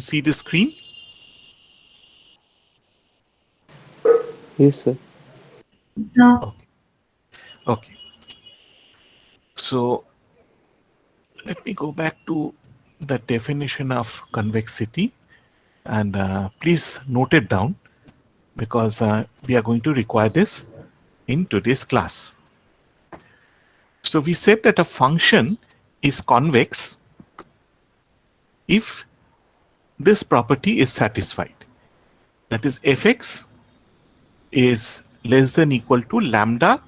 See the screen? Yes, sir. So, Okay. Okay. So let me go back to the definition of convexity and please note it down because we are going to require this in today's class. So we said that a function is convex if this property is satisfied. That is fx is less than equal to lambda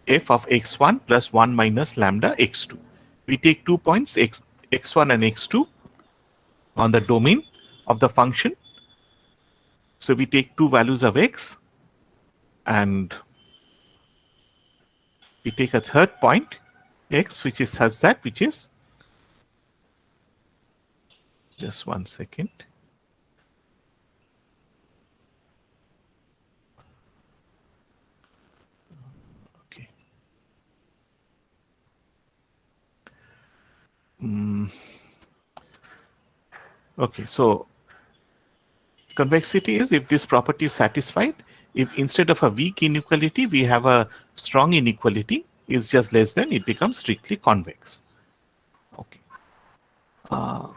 f of x1 plus 1 minus lambda x2. We take 2 points x1 and x2 on the domain of the function. So we take two values of x and we take a third point x which is such that which is just 1 second. Okay. Okay, so convexity is if this property is satisfied, if instead of a weak inequality, we have a strong inequality is just less than, it becomes strictly convex. Okay.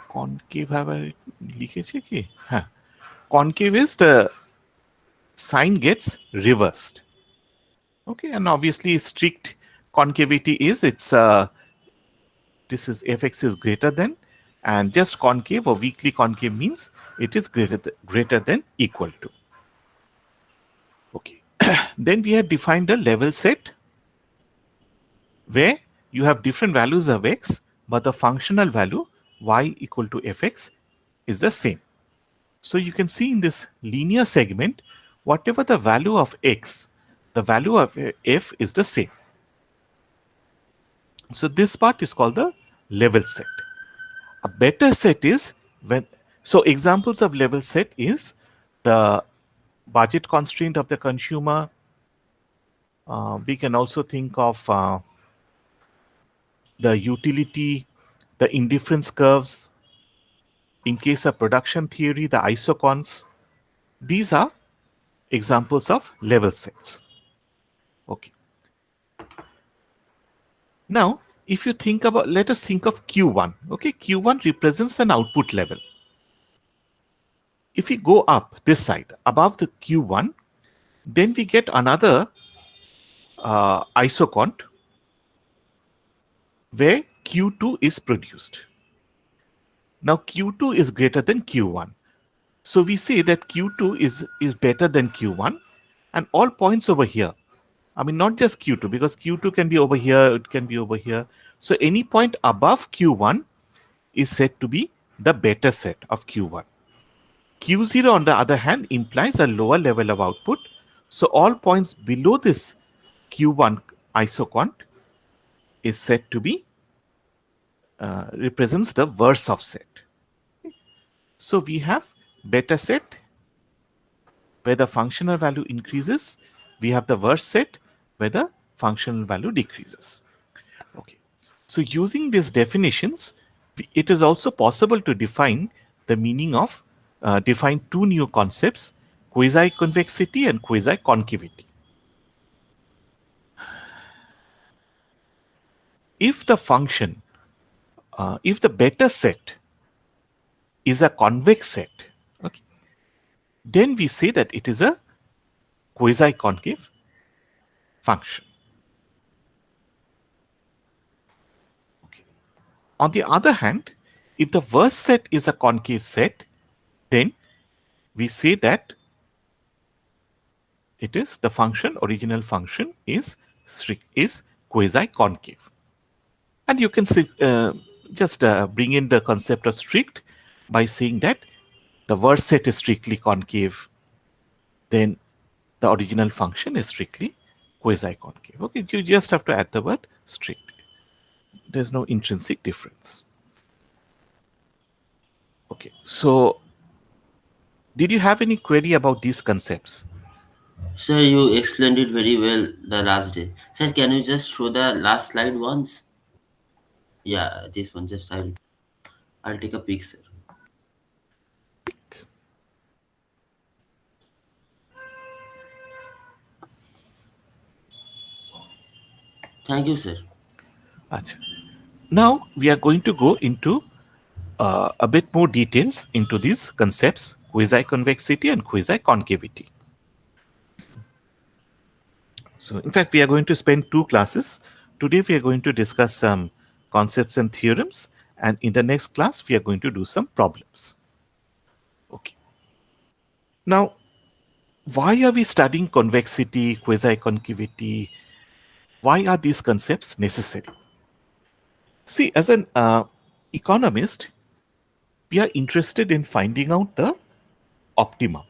Concave have a লিখেছে কি? হ্যাঁ, concave is the sign gets reversed. Okay, and obviously strict concavity is this is fx is greater than, and just concave or weakly concave means it is greater than equal to. Okay. Then we have defined a level set where you have different values of x, but the functional value y equal to fx is the same. So you can see in this linear segment, whatever the value of x, the value of f is the same. So this part is called the level set. A better set is when, so examples of level set is the budget constraint of the consumer. We can also think of the utility, the indifference curves. In case of production theory, the isocons. These are examples of level sets. Okay. Now, if you think about, let us think of Q1. Okay, Q1 represents an output level. If we go up this side above the Q1, then we get another isocont where Q2 is produced. Now Q2 is greater than Q1. So we say that Q2 is better than Q1 and all points over here. I mean, not just Q2 because Q2 can be over here, it can be over here. So any point above Q1 is said to be the better set of Q1. Q0 on the other hand implies a lower level of output. So all points below this Q1 isocont is said to be represents the worst of set. So we have better set where the functional value increases. We have the worst set where the functional value decreases. Okay. So using these definitions, it is also possible to define the meaning of define two new concepts, quasi-convexity and quasi-concavity. If the function, if the better set is a convex set, okay, then we say that it is a quasi-concave function. Okay. On the other hand, if the worst set is a concave set, then we say that it is the function, original function is quasi-concave. And you can see, just bring in the concept of strict by saying that the worst set is strictly concave, then the original function is strictly quasi-concave. Okay, you just have to add the word strict. There's no intrinsic difference. Okay, so did you have any query about these concepts? Sir, you explained it very well the last day. Sir, can you just show the last slide once? Yeah, this one. Just I'll take a peek, sir. Thank you, sir. Acha. Now we are going to go into a bit more details into these concepts, quasi-convexity and quasi-concavity. So in fact, we are going to spend 2 classes. Today we are going to discuss some concepts and theorems, and in the next class we are going to do some problems. Okay. Now, why are we studying convexity, quasi-concavity? Why are these concepts necessary? See, as an economist, we are interested in finding out the optimum.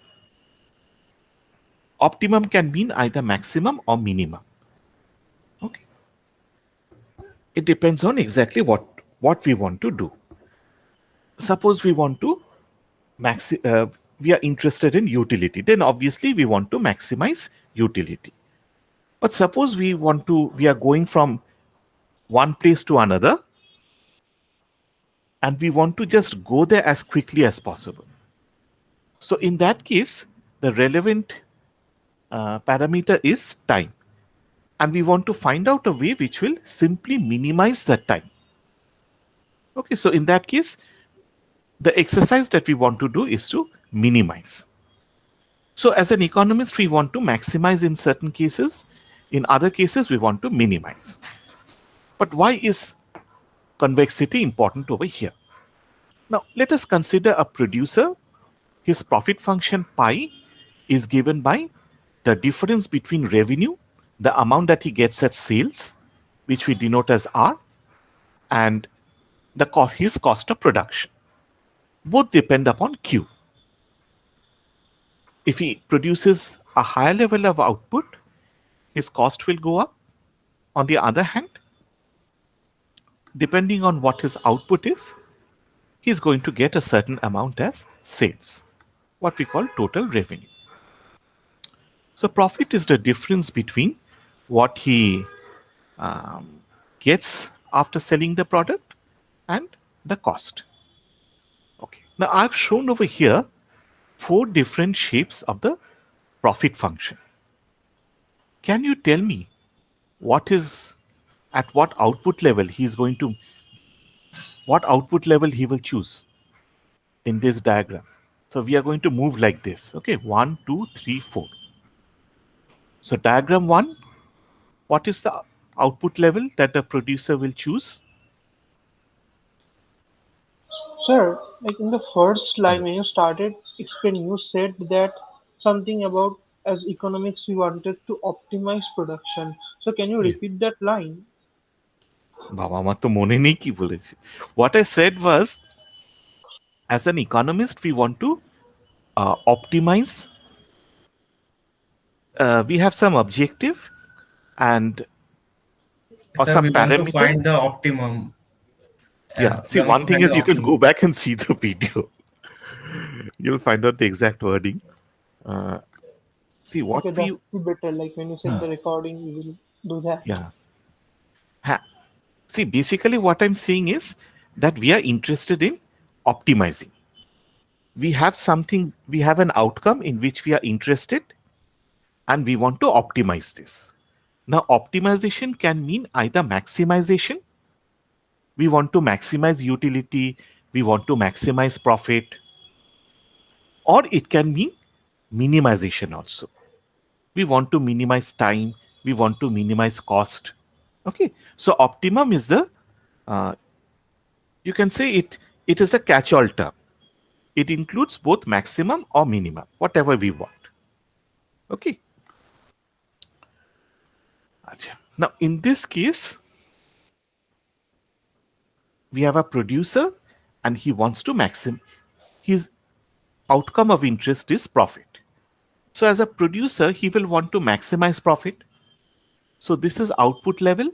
Optimum can mean either maximum or minimum. Okay. It depends on exactly what we want to do. Suppose we want to we are interested in utility, then obviously we want to maximize utility. But suppose we are going from one place to another and we want to just go there as quickly as possible. So in that case, the relevant parameter is time. And we want to find out a way which will simply minimize that time. Okay, so in that case, the exercise that we want to do is to minimize. So as an economist, we want to maximize in certain cases. In other cases, we want to minimize. But why is convexity important over here? Now, let us consider a producer. His profit function pi is given by the difference between revenue, the amount that he gets at sales, which we denote as R, and his cost of production. Both depend upon Q. If he produces a higher level of output, his cost will go up. On the other hand, depending on what his output is, he's going to get a certain amount as sales, what we call total revenue. So profit is the difference between what he gets after selling the product and the cost. Okay. Now I've shown over here 4 different shapes of the profit function. Can you tell me at what output level he will choose in this diagram? So we are going to move like this. Okay, 1, 2, 3, 4. So diagram 1, what is the output level that the producer will choose? Sir, like in the first line when you started explaining, you said that something about as economics we wanted to optimize production. So can you Yes. repeat that line? বাবা আমার তো মনে নেই কি বলেছি. What I said was, as an economist, we want to optimize. We have some objective and or Sir, some we want to parameter. find the optimum. Yeah. We See, want one to thing find is the you can go optimum. back and see the video. You'll find out the exact wording. See what Okay, we. that's the better. Like when you said the recording, we will do that. Yeah. See, basically, what I'm saying is that we are interested in optimizing. We have an outcome in which we are interested, and we want to optimize this. Now, optimization can mean either maximization. We want to maximize utility, we want to maximize profit, or it can mean minimization also. We want to minimize time, we want to minimize cost. Okay, so optimum is you can say it is a catch-all term. It includes both maximum or minimum, whatever we want. Okay. Now, in this case, we have a producer and he wants to his outcome of interest is profit. So as a producer, he will want to maximize profit. So this is output level,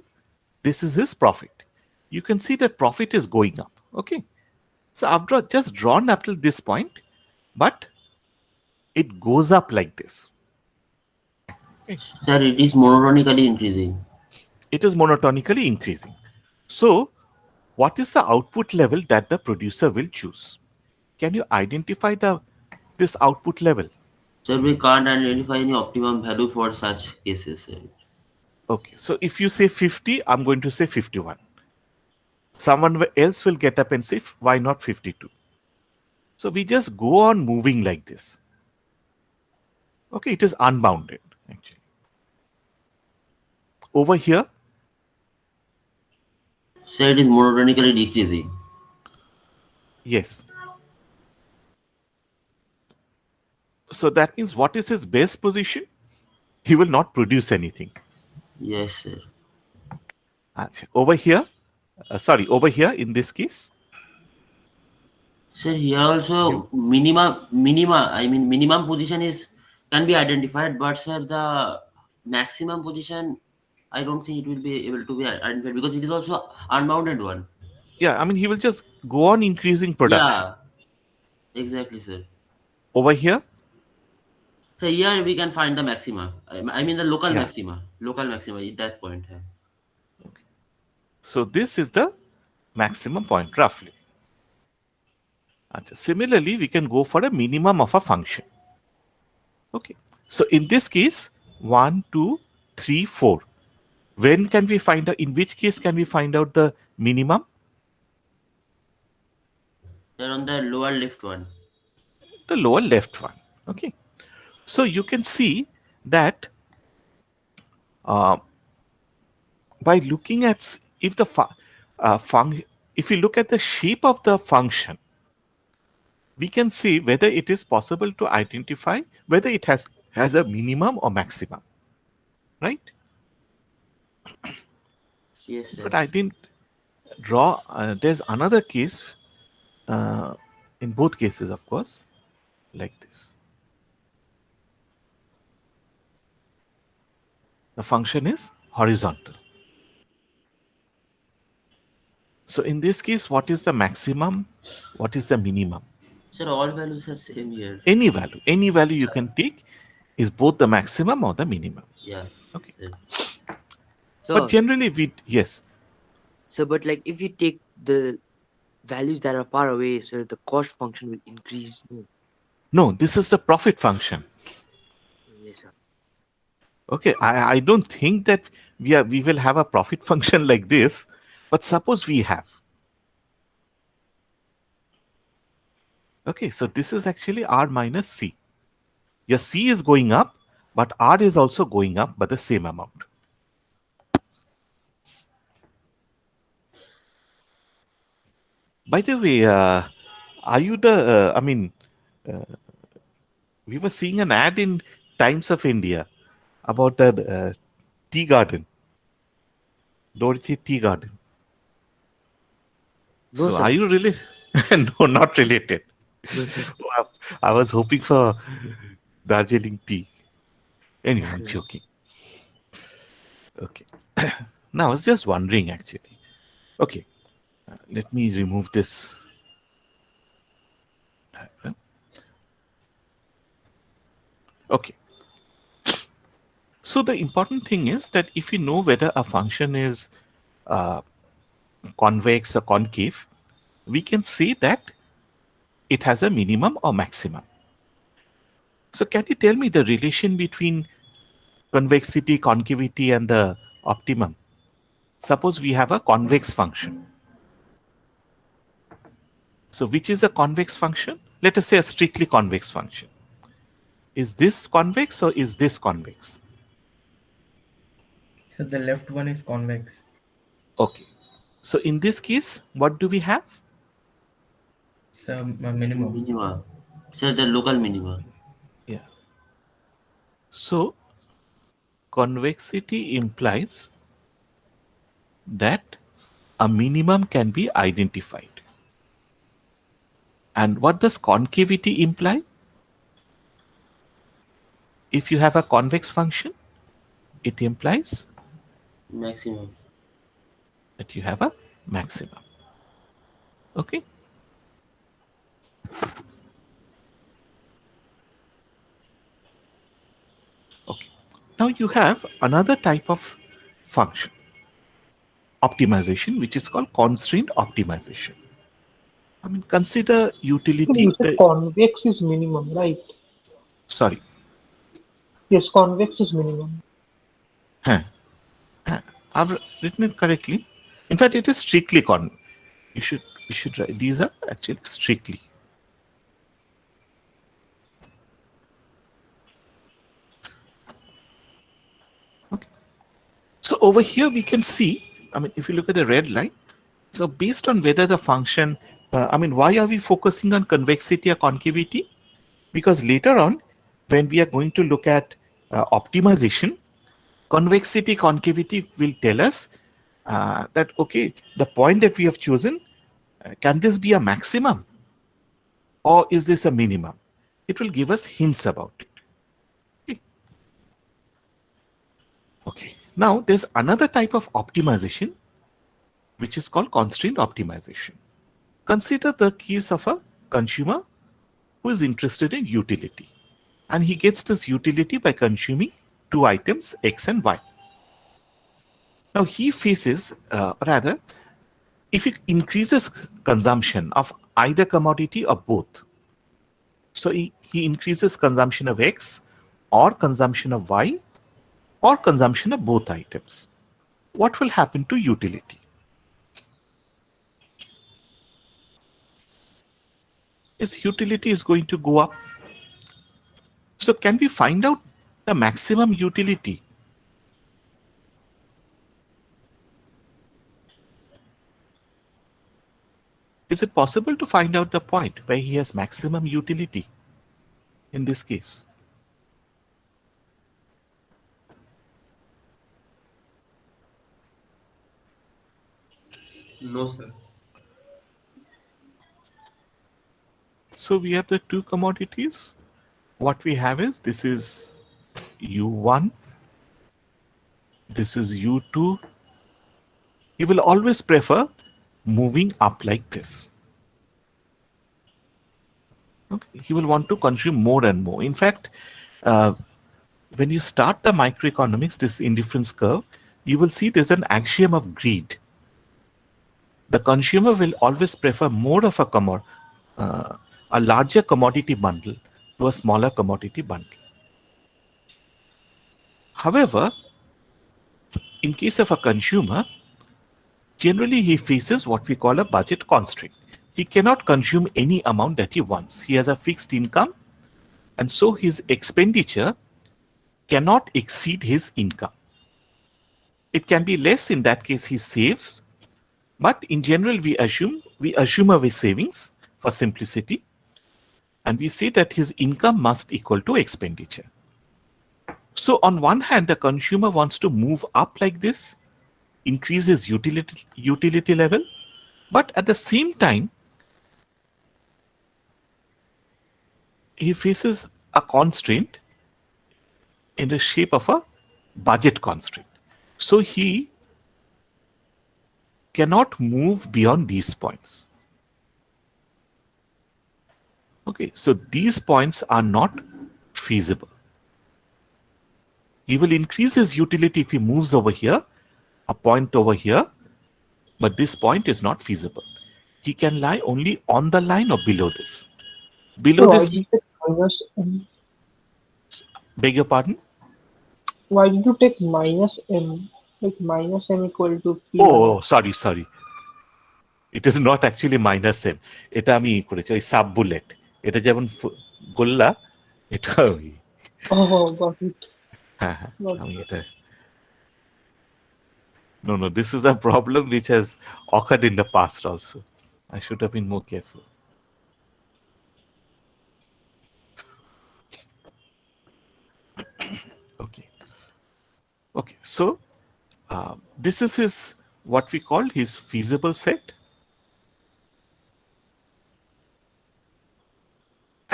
this is his profit. You can see that profit is going up. Okay. So I've just drawn up till this point, but it goes up like this. Sir, it is monotonically increasing. It is monotonically increasing. So what is the output level that the producer will choose? Can you identify this output level? Sir, we can't identify any optimum value for such cases, sir. Okay, so if you say 50, I'm going to say 51. Someone else will get up and say, why not 52? So we just go on moving like this. Okay, it is unbounded actually. Over here, Sir, it is monotonically decreasing. yes. So that means what is his best position? He will not produce anything. Yes, sir. Over here, over here in this case, Sir, here also minimum position is can be identified, but sir, the maximum position, I don't think it will be able to be identified because it is also unbounded one. yeah, I mean, he will just go on increasing production. Yeah, exactly, sir. Over here, So here we can find the maxima. I mean the local yeah. maxima. Local maxima at that point. Yeah. So this is the maximum point roughly. Similarly, we can go for a minimum of a function. Okay. So in this case, 1, 2, 3, 4. When can we find out? In which case can we find out the minimum? They're on the lower left one. The lower left one. Okay. So you can see that uh, by looking at if the if you look at the shape of the function, we can see whether it is possible to identify whether it has a minimum or maximum, right? Yes, sir. But I didn't draw. There's another case uh, in both cases, of course, like this. The function is horizontal. So in this case, what is the maximum? What is the minimum? Sir, all values are same here. Any value you can take is both the maximum or the minimum. Yeah. Okay. Sir. But So, generally, yes. so but like if you take the values that are far away, so the cost function will increase. No. No, this is the profit function. Yes, sir. Okay, I don't think that we will have a profit function like this, but suppose we have. Okay, so this is actually R minus C. Your C is going up, but R is also going up by the same amount. By the way, are you the, we were seeing an ad in Times of India about the tea garden, Dorothy Tea Garden. No, So sir. are you really? No, not related. No, sir. I was hoping for Darjeeling tea. Anyway, I'm No. joking. Okay. Now, I was just wondering actually. Okay. Let me remove this. Okay. So the important thing is that if you know whether a function is uh, convex or concave, we can say that it has a minimum or maximum. So can you tell me the relation between convexity, concavity, and the optimum? Suppose we have a convex function. So which is a convex function? Let us say a strictly convex function. Is this convex or is this convex? So the left one is convex. Okay. So in this case, what do we have? So minimum. Minima. Sir, the local minima. Yeah. So convexity implies that a minimum can be identified. And what does concavity imply? If you have a convex function, it implies Maximum. that you have a maximum. Okay? Okay. Now you have another type of function, optimization, which is called constraint optimization. I mean, consider Sir, utility. you said convex is minimum, right? Sorry. Yes, convex is minimum. Huh. I've written it correctly. In fact, it is strictly you should write these are actually strictly. Okay. So over here we can see, I mean, if you look at the red line, so based on whether the function, why are we focusing on convexity or concavity? Because later on, when we are going to look at optimization, convexity, concavity will tell us that, okay, the point that we have chosen, can this be a maximum or is this a minimum? It will give us hints about it. Okay. Okay. Now, there's another type of optimization which is called constraint optimization. Consider the case of a consumer who is interested in utility, and he gets this utility by consuming two items, X and Y. Now he faces, if he increases consumption of either commodity or both, so he increases consumption of X or consumption of Y or consumption of both items, what will happen to utility? His utility is going to go up. So can we find out the maximum utility? Is it possible to find out the point where he has maximum utility in this case? No, sir. So we have the two commodities. What we have is, this is U1, this is U2. He will always prefer moving up like this. Okay. He will want to consume more and more. In fact, when you start the microeconomics, this indifference curve, you will see there's an axiom of greed. The consumer will always prefer more of a larger commodity bundle to a smaller commodity bundle. However, in case of a consumer, generally he faces what we call a budget constraint. He cannot consume any amount that he wants. He has a fixed income, and so his expenditure cannot exceed his income. It can be less. In that case, he saves, but in general we assume a savings for simplicity, and we say that his income must equal to expenditure. So on one hand, the consumer wants to move up like this, increase his utility level, but at the same time, he faces a constraint in the shape of a budget constraint. So he cannot move beyond these points. Okay, so these points are not feasible. He will increase his utility if he moves over here, a point over here, but this point is not feasible. He can lie only on the line or below this. Below So why this, did you take minus m? beg your pardon? Why did you take minus m? Like minus m equal to p. Oh, sorry. It is not actually minus m. এটা আমি করেছি ওই sub bullet. এটা যেমন গোল্লা, এটা ওই। Oh, got it. হ্যাঁ, Got আমি it. এটা। No, this is a problem which has occurred in the past also. I should have been more careful. Okay, so this is his, what we call his feasible set.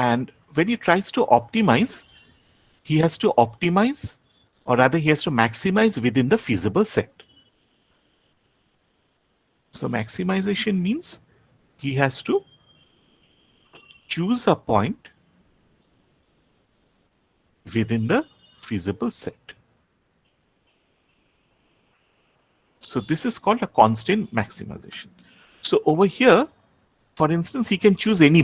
And when he tries to optimize, he has to optimize, or rather he has to maximize within the feasible set. So maximization means he has to choose a point within the feasible set. So this is called a constraint maximization. So over here, for instance, he can choose any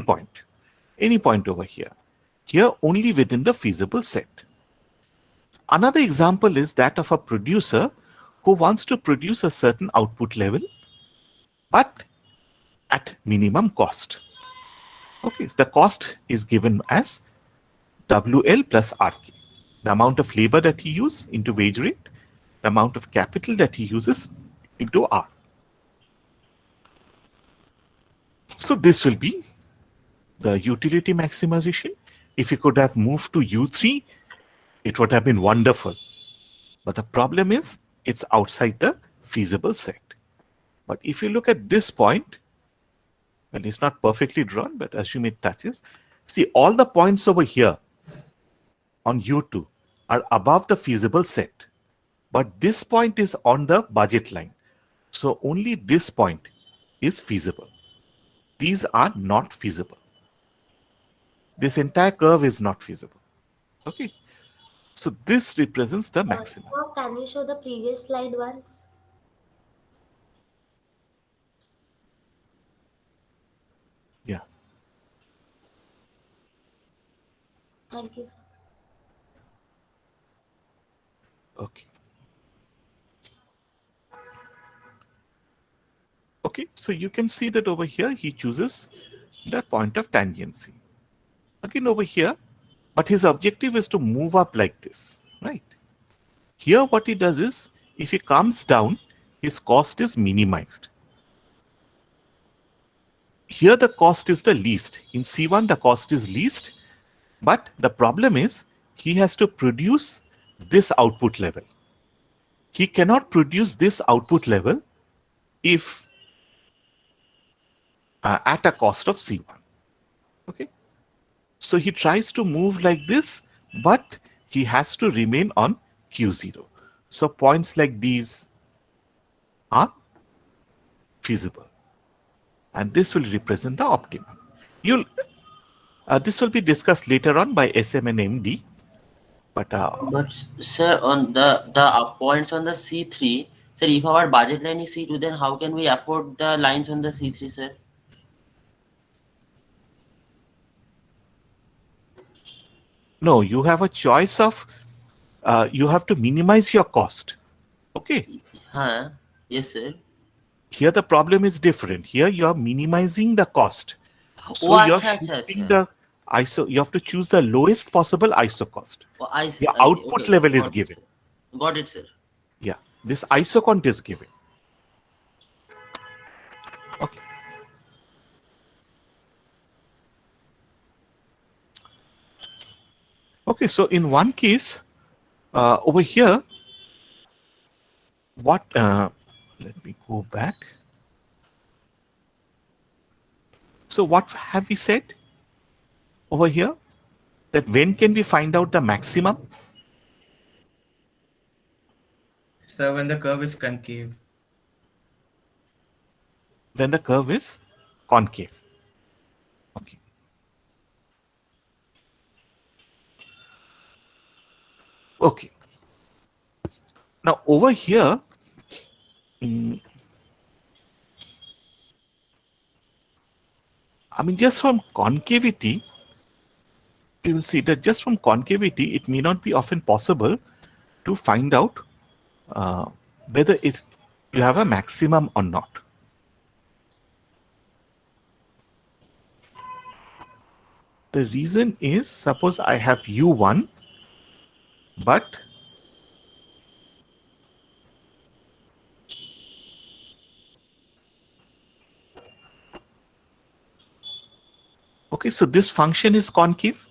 point over here. Here only within the feasible set. Another example is that of a producer who wants to produce a certain output level, but at minimum cost. Okay, so the cost is given as WL plus RK, the amount of labor that he uses into wage rate, the amount of capital that he uses into R. So this will be the utility maximization. If you could have moved to U3, it would have been wonderful. But the problem is it's outside the feasible set. But if you look at this point, well, it's not perfectly drawn, but assume it touches. See, all the points over here on U2 are above the feasible set. But this point is on the budget line. So only this point is feasible. These are not feasible. This entire curve is not feasible. Okay. So this represents the maximum. Sir, can you show the previous slide once? Yeah. Thank you, sir. Okay. Okay, so you can see that over here he chooses the point of tangency. Again over here, but his objective is to move up like this, right? Here what he does is, if he comes down, his cost is minimized. Here the cost is the least. In C1 the cost is least, but the problem is he has to produce this output level. He cannot produce this output level if at a cost of C1. Okay. So he tries to move like this, but he has to remain on Q0. So points like these are feasible. And this will represent the optimum. This will be discussed later on by SM and MD. But sir, on the points on the C3, sir, if our budget line is C2, then how can we afford the lines on the C3, sir? no, you have a choice of, you have to minimize your cost. Okay. Huh? Yes, sir. Here the problem is different. Here you are minimizing the cost. So Oh, you're acha, shifting acha. the ISO. You have to choose the lowest possible ISO cost. Oh, I see. Your I see. output Okay, level is got it, given. sir. Got it, sir. Yeah, this ISO count is given. Okay. Okay, so in one case, over here, what, let me go back. So what have we said over here? That when can we find out the maximum? So when the curve is concave. When the curve is concave. Okay. Okay. Now over here, I mean, just from concavity, you will see that just from concavity, it may not be often possible to find out whether you have a maximum or not. The reason is, suppose I have U1, but okay, so this function is concave,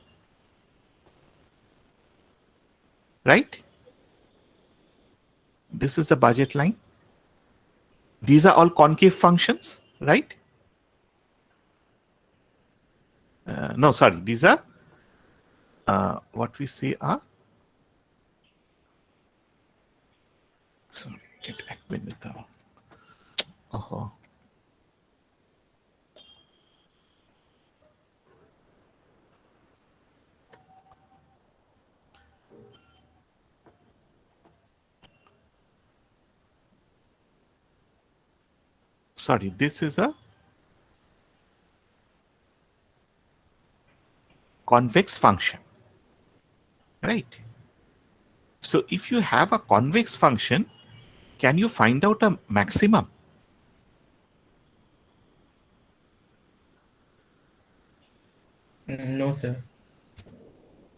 right? This is the budget line. These are all concave functions, right? No, sorry, these are what we say are, sorry, get acquainted with the, sorry, this is a convex function, right? So if you have a convex function, can you find out a maximum? No, sir.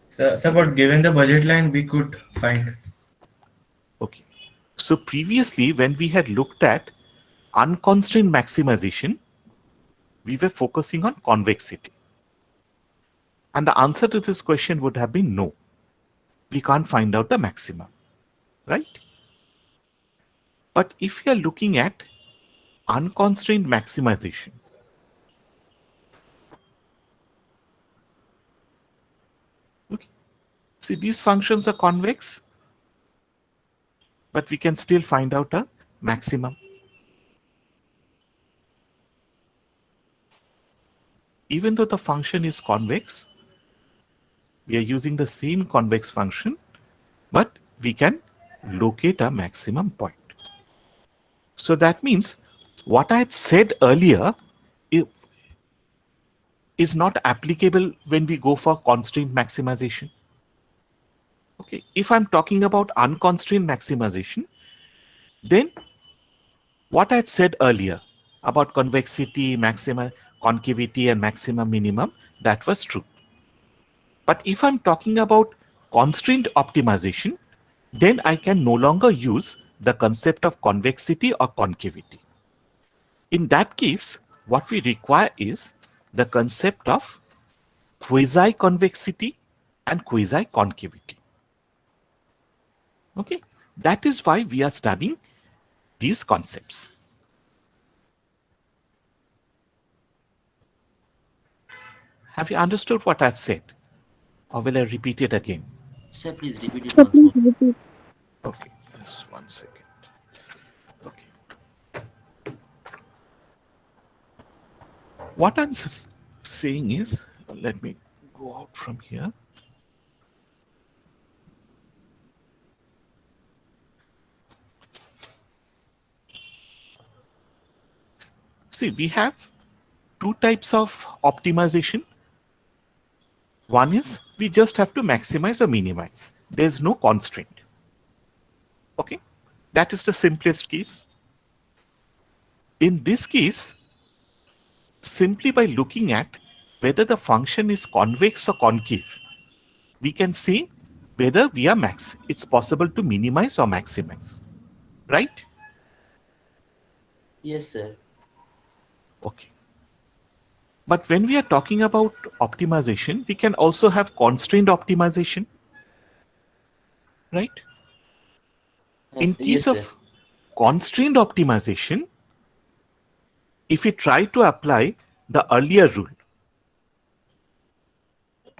Sir, but given the budget line, we could find. Okay. So previously, when we had looked at unconstrained maximization, we were focusing on convexity. And the answer to this question would have been no. We can't find out the maximum, right? But if we are looking at unconstrained maximization, okay, see these functions are convex, but we can still find out a maximum. Even though the function is convex, we are using the same convex function, but we can locate a maximum point. So that means what I had said earlier is not applicable when we go for constraint maximization. Okay, if I'm talking about unconstrained maximization, then what I had said earlier about convexity, maximum concavity, and maximum minimum, that was true. But if I'm talking about constraint optimization, then I can no longer use the concept of convexity or concavity. In that case, what we require is the concept of quasi-convexity and quasi-concavity. Okay, that is why we are studying these concepts. Have you understood what I've said? Or will I repeat it again? Sir, please repeat it once more. Okay, just 1 second. Okay. What I'm saying is, let me go out from here. See, we have two types of optimization. One is we just have to maximize or minimize. There's no constraint. Okay, that is the simplest case. In this case, simply by looking at whether the function is convex or concave, we can say whether we are it's possible to minimize or maximize, right? Yes, sir. Okay. But when we are talking about optimization, we can also have constrained optimization, right? In case Yes, sir. of constrained optimization, if we try to apply the earlier rule,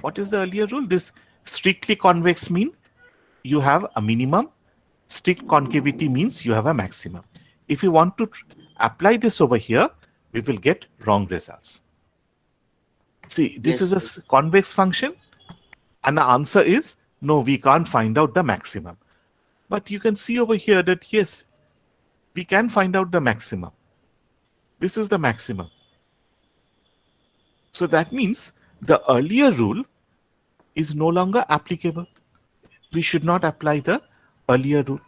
what is the earlier rule? This strictly convex mean you have a minimum, strict concavity means you have a maximum. If you want to apply this over here, we will get wrong results. See, this Yes, is a convex function, and the answer is no, we can't find out the maximum. But you can see over here that yes, we can find out the maximum. This is the maximum. So that means the earlier rule is no longer applicable. We should not apply the earlier rule.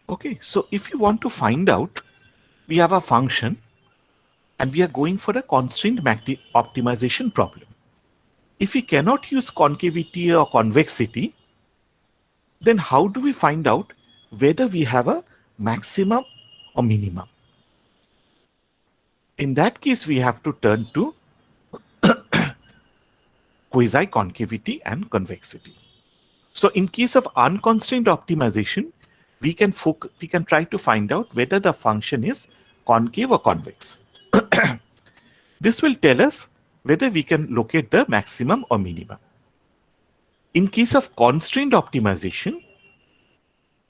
Okay, so if you want to find out, we have a function and we are going for a constraint optimization problem. If we cannot use concavity or convexity, then how do we find out whether we have a maximum or minimum? In that case, we have to turn to quasi-concavity and convexity. So in case of unconstrained optimization, we can try to find out whether the function is concave or convex. This will tell us whether we can locate the maximum or minimum. In case of constrained optimization,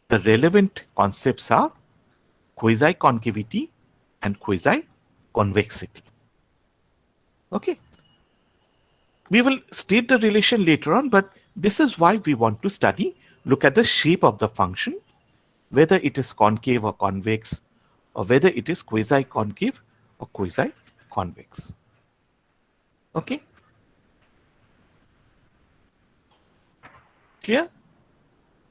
the relevant concepts are quasi-concavity and quasi-convexity. Okay. We will state the relation later on, but this is why we want to study, look at the shape of the function, whether it is concave or convex, or whether it is quasi-concave or quasi-convex. Okay? Clear?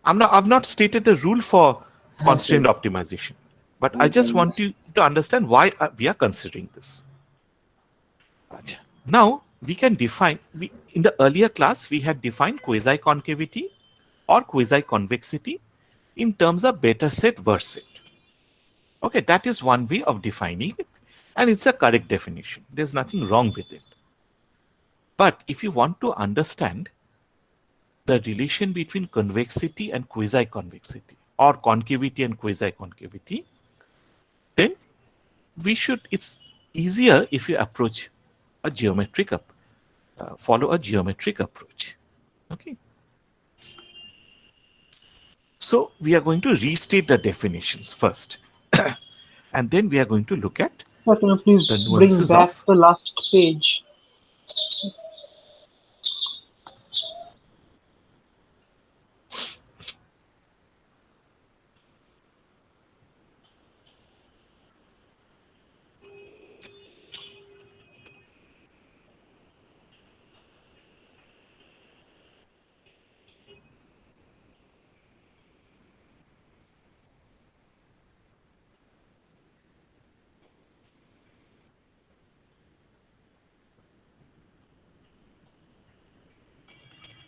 I've not stated the rule for constraint optimization, but I just want you to understand why we are considering this. Now we can define, in the earlier class we had defined quasi-concavity or quasi-convexity in terms of Bethe set, Wirth set. Okay, that is one way of defining it, and it's a correct definition. There's nothing wrong with it. But if you want to understand the relation between convexity and quasi-convexity, or concavity and quasi-concavity, then it's easier if you approach a geometric follow a geometric approach. Okay. So we are going to restate the definitions first, and then we are going to look at Sir, can you please the bring nuances back of. the last page?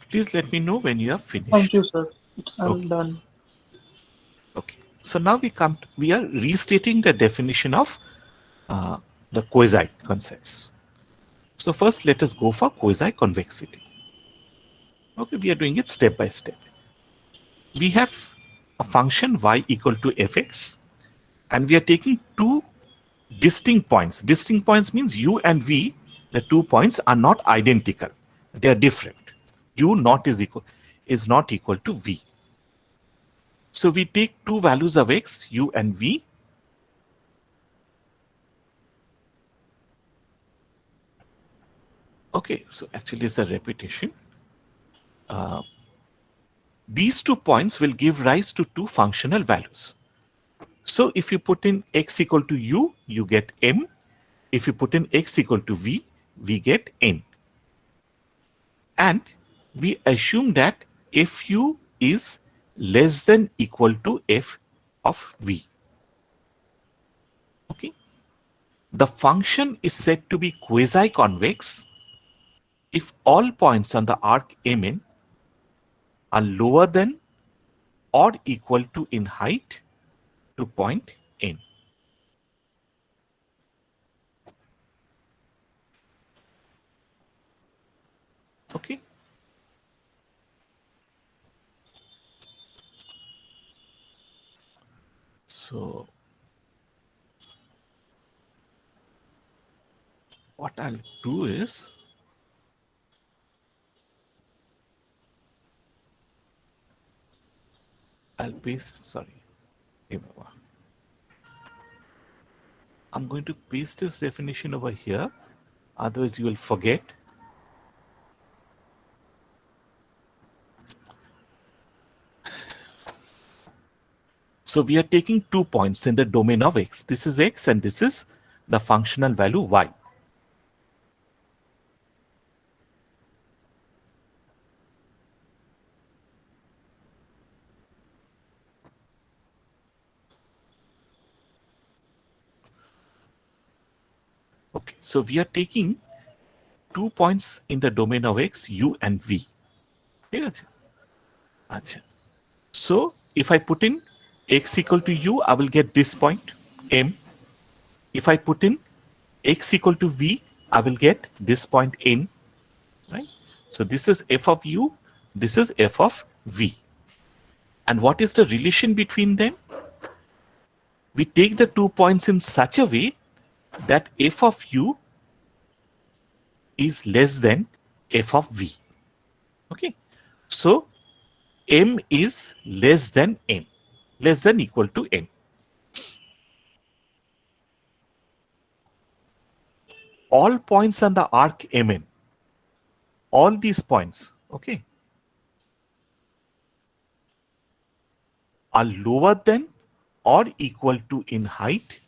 Please let me know when you have finished. Thank you, sir. I'm Okay. done. Okay. So now we are restating the definition of the quasi concepts. So first let us go for quasi-convexity. Okay, we are doing it step by step. We have a function y equal to fx, and we are taking two distinct points. Distinct points means u and v, the 2 points are not identical. They are different. U is not equal to v. So we take two values of x, u and v. Okay, so actually it's a repetition. These 2 points will give rise to two functional values. So if you put in x equal to u, you get m. If you put in x equal to v, we get n. And we assume that fu is less than equal to f of v. Okay. The function is said to be quasi-convex if all points on the arc Mn are lower than or equal to in height to point N. Okay. So what I'll do is I'll paste, sorry. I'm going to paste this definition over here, otherwise you will forget. So we are taking 2 points in the domain of x. This is x and this is the functional value y. Okay, so we are taking 2 points in the domain of x, u and v. So if I put in x equal to u, I will get this point, m. If I put in x equal to v, I will get this point, n. Right? So this is f of u, this is f of v. And what is the relation between them? We take the 2 points in such a way that f of u is less than f of v. Okay, so m is less than n, less than equal to n. All points on the arc mn, all these points, okay, are lower than or equal to in height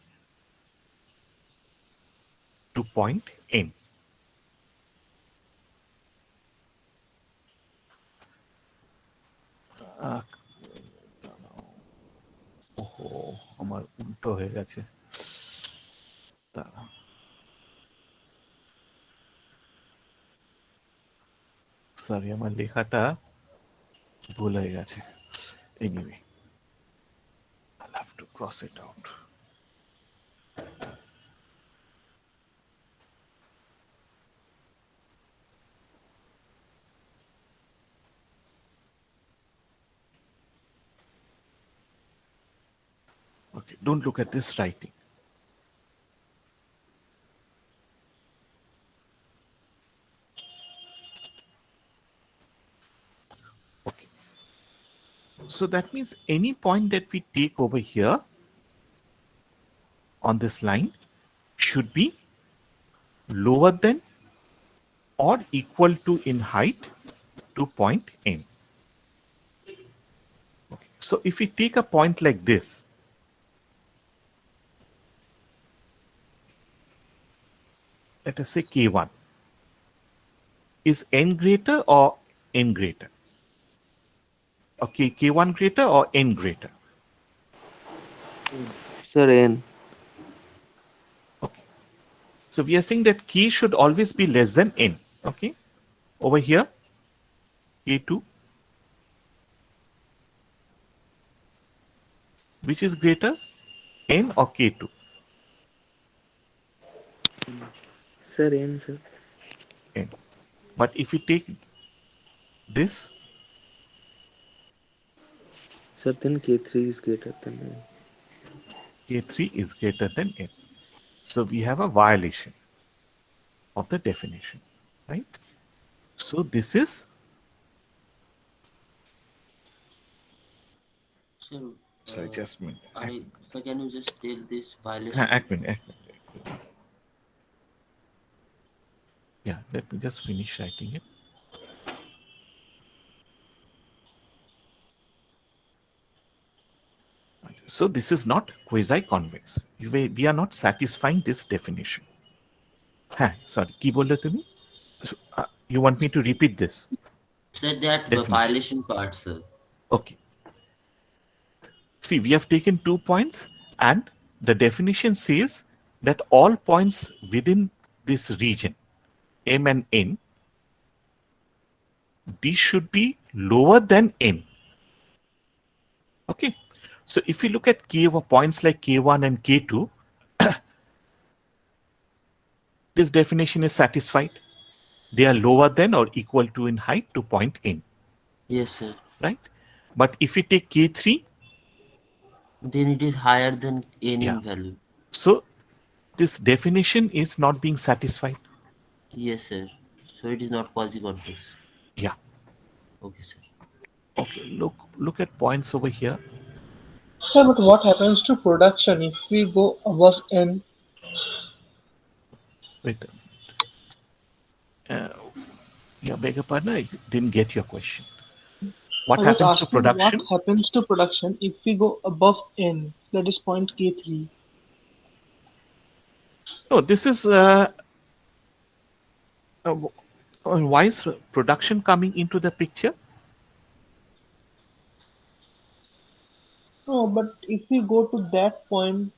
to point n. ওহো, আমার উল্টো হয়ে গেছে। Sorry, আমার লেখাটা ভুল হয়ে গেছে। Anyway, I'll have to cross it out. Okay, don't look at this writing. Okay. So that means any point that we take over here on this line should be lower than or equal to in height to point n. Okay. So if we take a point like this, let us say K1, is n greater or n greater? Okay, K1 greater or n greater? Sir, n. Okay. So we are saying that K should always be less than n. Okay. Over here, K2. Which is greater, n or K2? Sir, n, sir. N. But if we take this, Sir, then K3 is greater than n. K3 is greater than n. So we have a violation of the definition, right? So this is, Sir, sorry, just a minute. sir, can you just tell this violation? এক minute. Yeah, let me just finish writing it. So this is not quasi-convex. We are not satisfying this definition. Sorry, কি বললে তুমি? You want me to repeat this? Said that the Definition. violation part, sir. Okay. See, we have taken 2 points and the definition says that all points within this region, M and N, these should be lower than N. Okay. So if we look at points like K1 and K2, this definition is satisfied. They are lower than or equal to in height to point N, Yes, sir. right? But if we take K3, Then it is higher than n Yeah. in value. so this definition is not being satisfied. Yes, sir. So it is not quasi-convex. Yeah. Okay, sir. Okay, look at points over here. Sir, but what happens to production if we go above n? Wait. Yeah, beg your pardon, I didn't get your question. What I was happens to asking production? What happens to production if we go above n? That is point K3. No, this is why is production coming into the picture? No, but if we go to that point,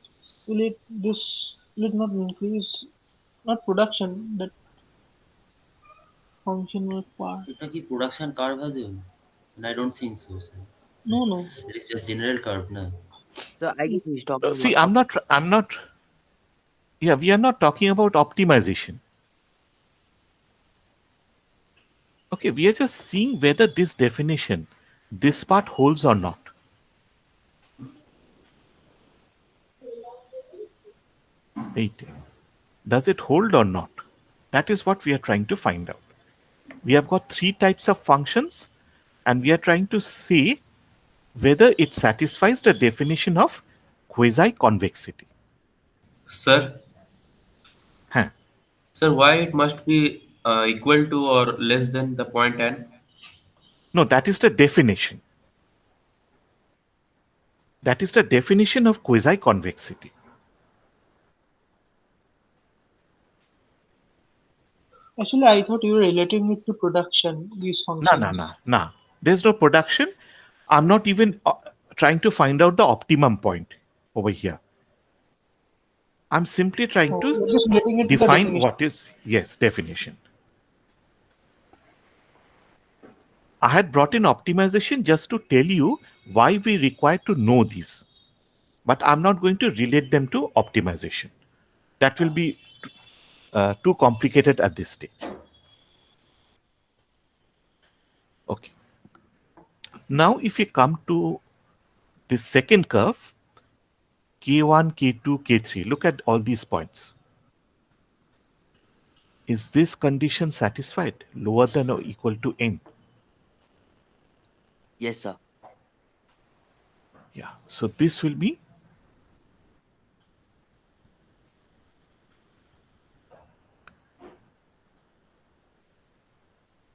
will it not increase? Not production, that functional part. এটা কি production curve হবে? And I don't think so, sir. No. It is just general curve, no? So I guess he's talking See, about. I'm not. Yeah, we are not talking about optimization. Okay, we are just seeing whether this definition, this part holds or not. Does it hold or not? That is what we are trying to find out. We have got three types of functions, and we are trying to see whether it satisfies the definition of quasi-convexity. Sir, Huh. sir, why it must be equal to or less than the point n? No, that is the definition. That is the definition of quasi-convexity. Actually, I thought you were relating it to production, these functions. No. There's no production. I'm not even trying to find out the optimum point over here. I'm simply trying Oh, to you're just relating it to the define definition. what is, yes, definition. I had brought in optimization just to tell you why we require to know these. But I'm not going to relate them to optimization. That will be too complicated at this stage. Okay. Now, if you come to this second curve, K1, K2, K3, look at all these points. Is this condition satisfied? Lower than or equal to n? Yes, sir. Yeah. So this will be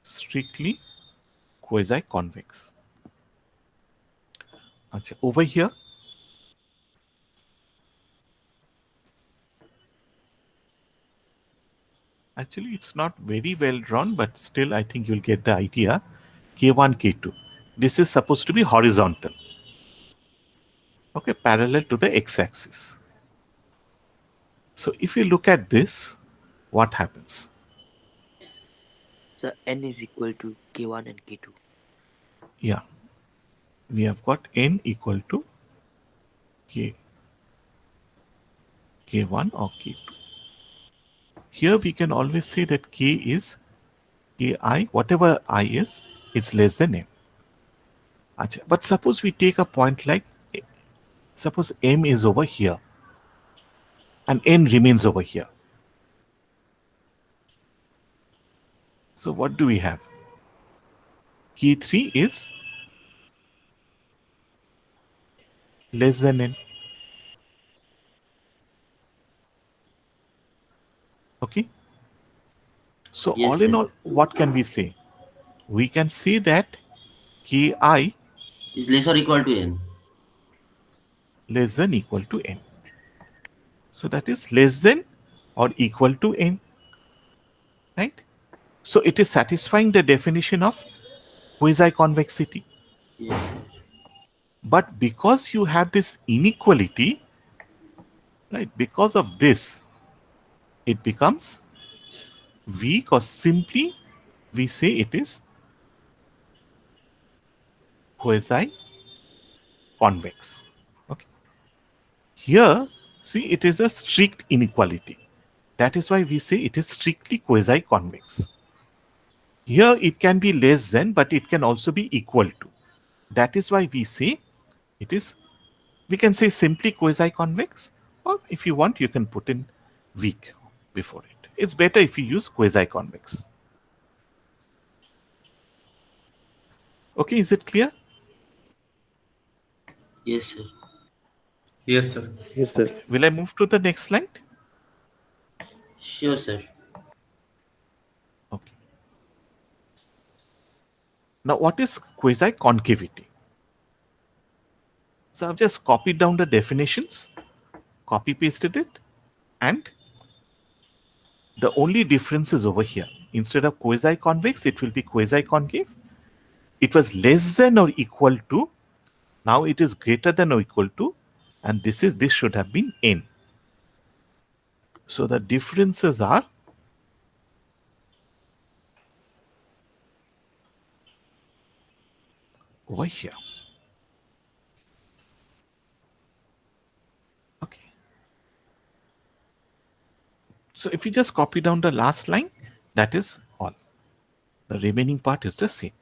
strictly quasi-convex. Over here, actually it's not very well drawn, but still I think you'll get the idea. K1, K2. This is supposed to be horizontal. Okay, parallel to the x-axis. So if you look at this, what happens? So n is equal to K1 and K2. Yeah, we have got n equal to K1 or K2. Here we can always say that K is Ki, whatever I is, it's less than m. But suppose we take a point like, suppose m is over here and n remains over here. So what do we have? K3 is less than n. Okay. So Yes, all in sir. all, what can we say? We can say that Ki Is less or equal to n. less than equal to n. So that is less than or equal to n, right? So it is satisfying the definition of quasi-convexity. Yes. But because you have this inequality, right, because of this, it becomes weak, or simply we say it is quasi-convex. Okay. Here, see, it is a strict inequality. That is why we say it is strictly quasi-convex. Here it can be less than, but it can also be equal to. That is why we say it is, we can say simply quasi-convex, or if you want, you can put in weak before it. It's better if you use quasi-convex. Okay, is it clear? Yes, sir. Yes, sir. Will I move to the next slide? Sure, sir. Okay. Now, what is quasi-concavity? So I've just copied down the definitions, copy pasted it, and the only difference is over here. Instead of quasi-convex, it will be quasi-concave. It was less than or equal to. Now it is greater than or equal to, and this should have been n. So the differences are over here. Okay. So if you just copy down the last line, that is all. The remaining part is the same.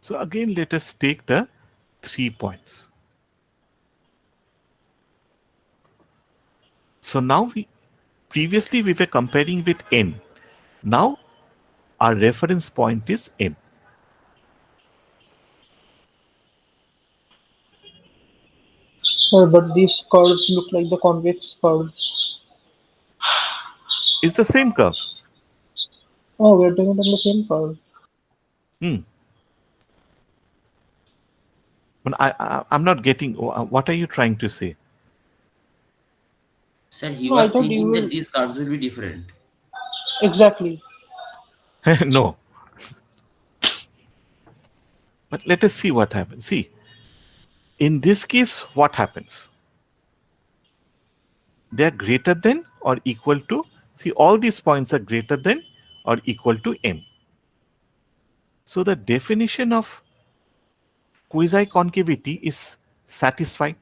So again, let us take the 3 points. So now previously we were comparing with n. Now our reference point is m. Sir, but these curves look like the convex curves. It's the same curve. Oh, we're doing it on the same curve. Hmm. But I'm not getting. What are you trying to say? Sir, he No, I was thought you thinking were that these curves will be different. exactly. No. But let us see what happens. See, in this case, what happens? They are greater than or equal to. See, all these points are greater than or equal to m. So the definition of quasi-concavity is satisfied.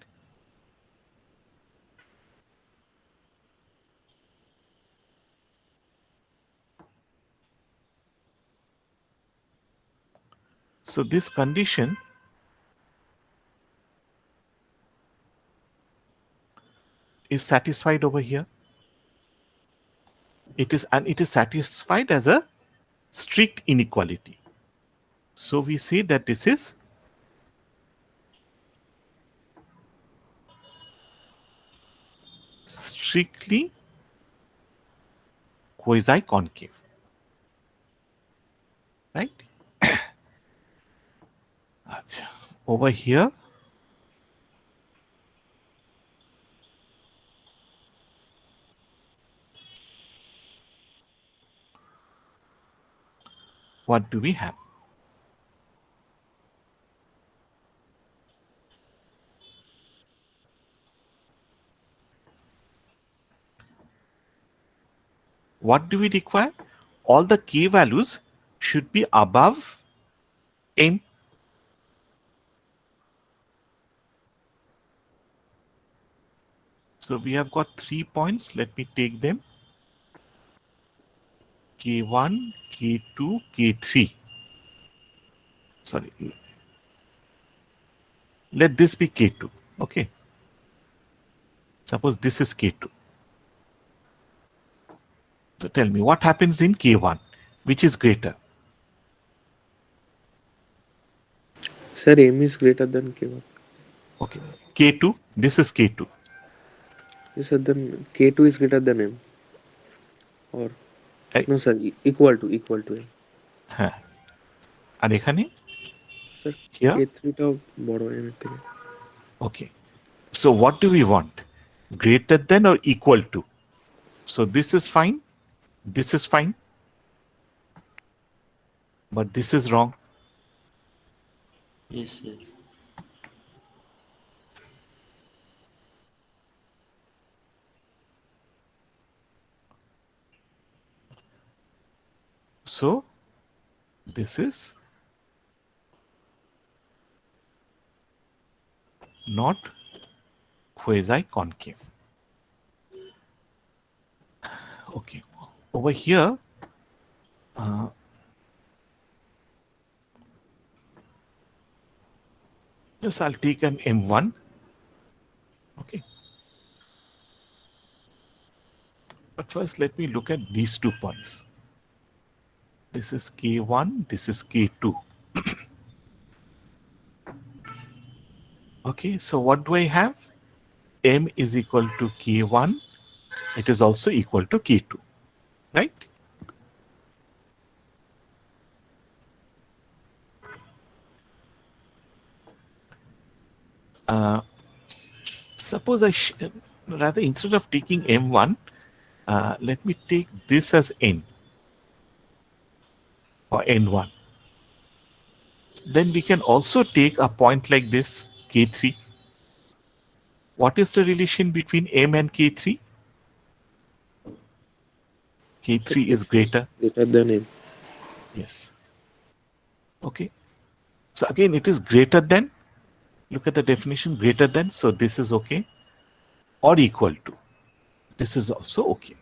So this condition is satisfied over here. It is satisfied as a strict inequality. So we say that this is strictly quasi-concave, right? Acha. Over here, what do we have? What do we require? All the k values should be above m. So we have got 3 points. Let me take them. K1, K2, K3. Sorry. Let this be K2. Okay. Suppose this is K2. So tell me what happens in K1, which is greater? Sir, M is greater than K1. Okay. K2, this is K2. Yes, sir, then K2 is greater than M. Or Right? no, sir, equal to M. হ্যাঁ আর এখানে Sir, here K3 টাও বড় M এর থেকে। okay, so what do we want? Greater than or equal to? So this is fine, this is fine, but this is wrong. Yes, sir. So this is not quasi-concave. Okay, over here, yes, I'll take an M1. Okay. But first, let me look at these 2 points. This is K1, this is K2. Okay, so what do I have? M is equal to K1. It is also equal to K2, right? Suppose rather instead of taking M1, let me take this as N or N1. Then we can also take a point like this, K3. What is the relation between M and K3? K3 is greater. Greater than M. Yes. Okay. So again, it is greater than. Look at the definition, greater than. So this is okay. Or equal to. This is also okay.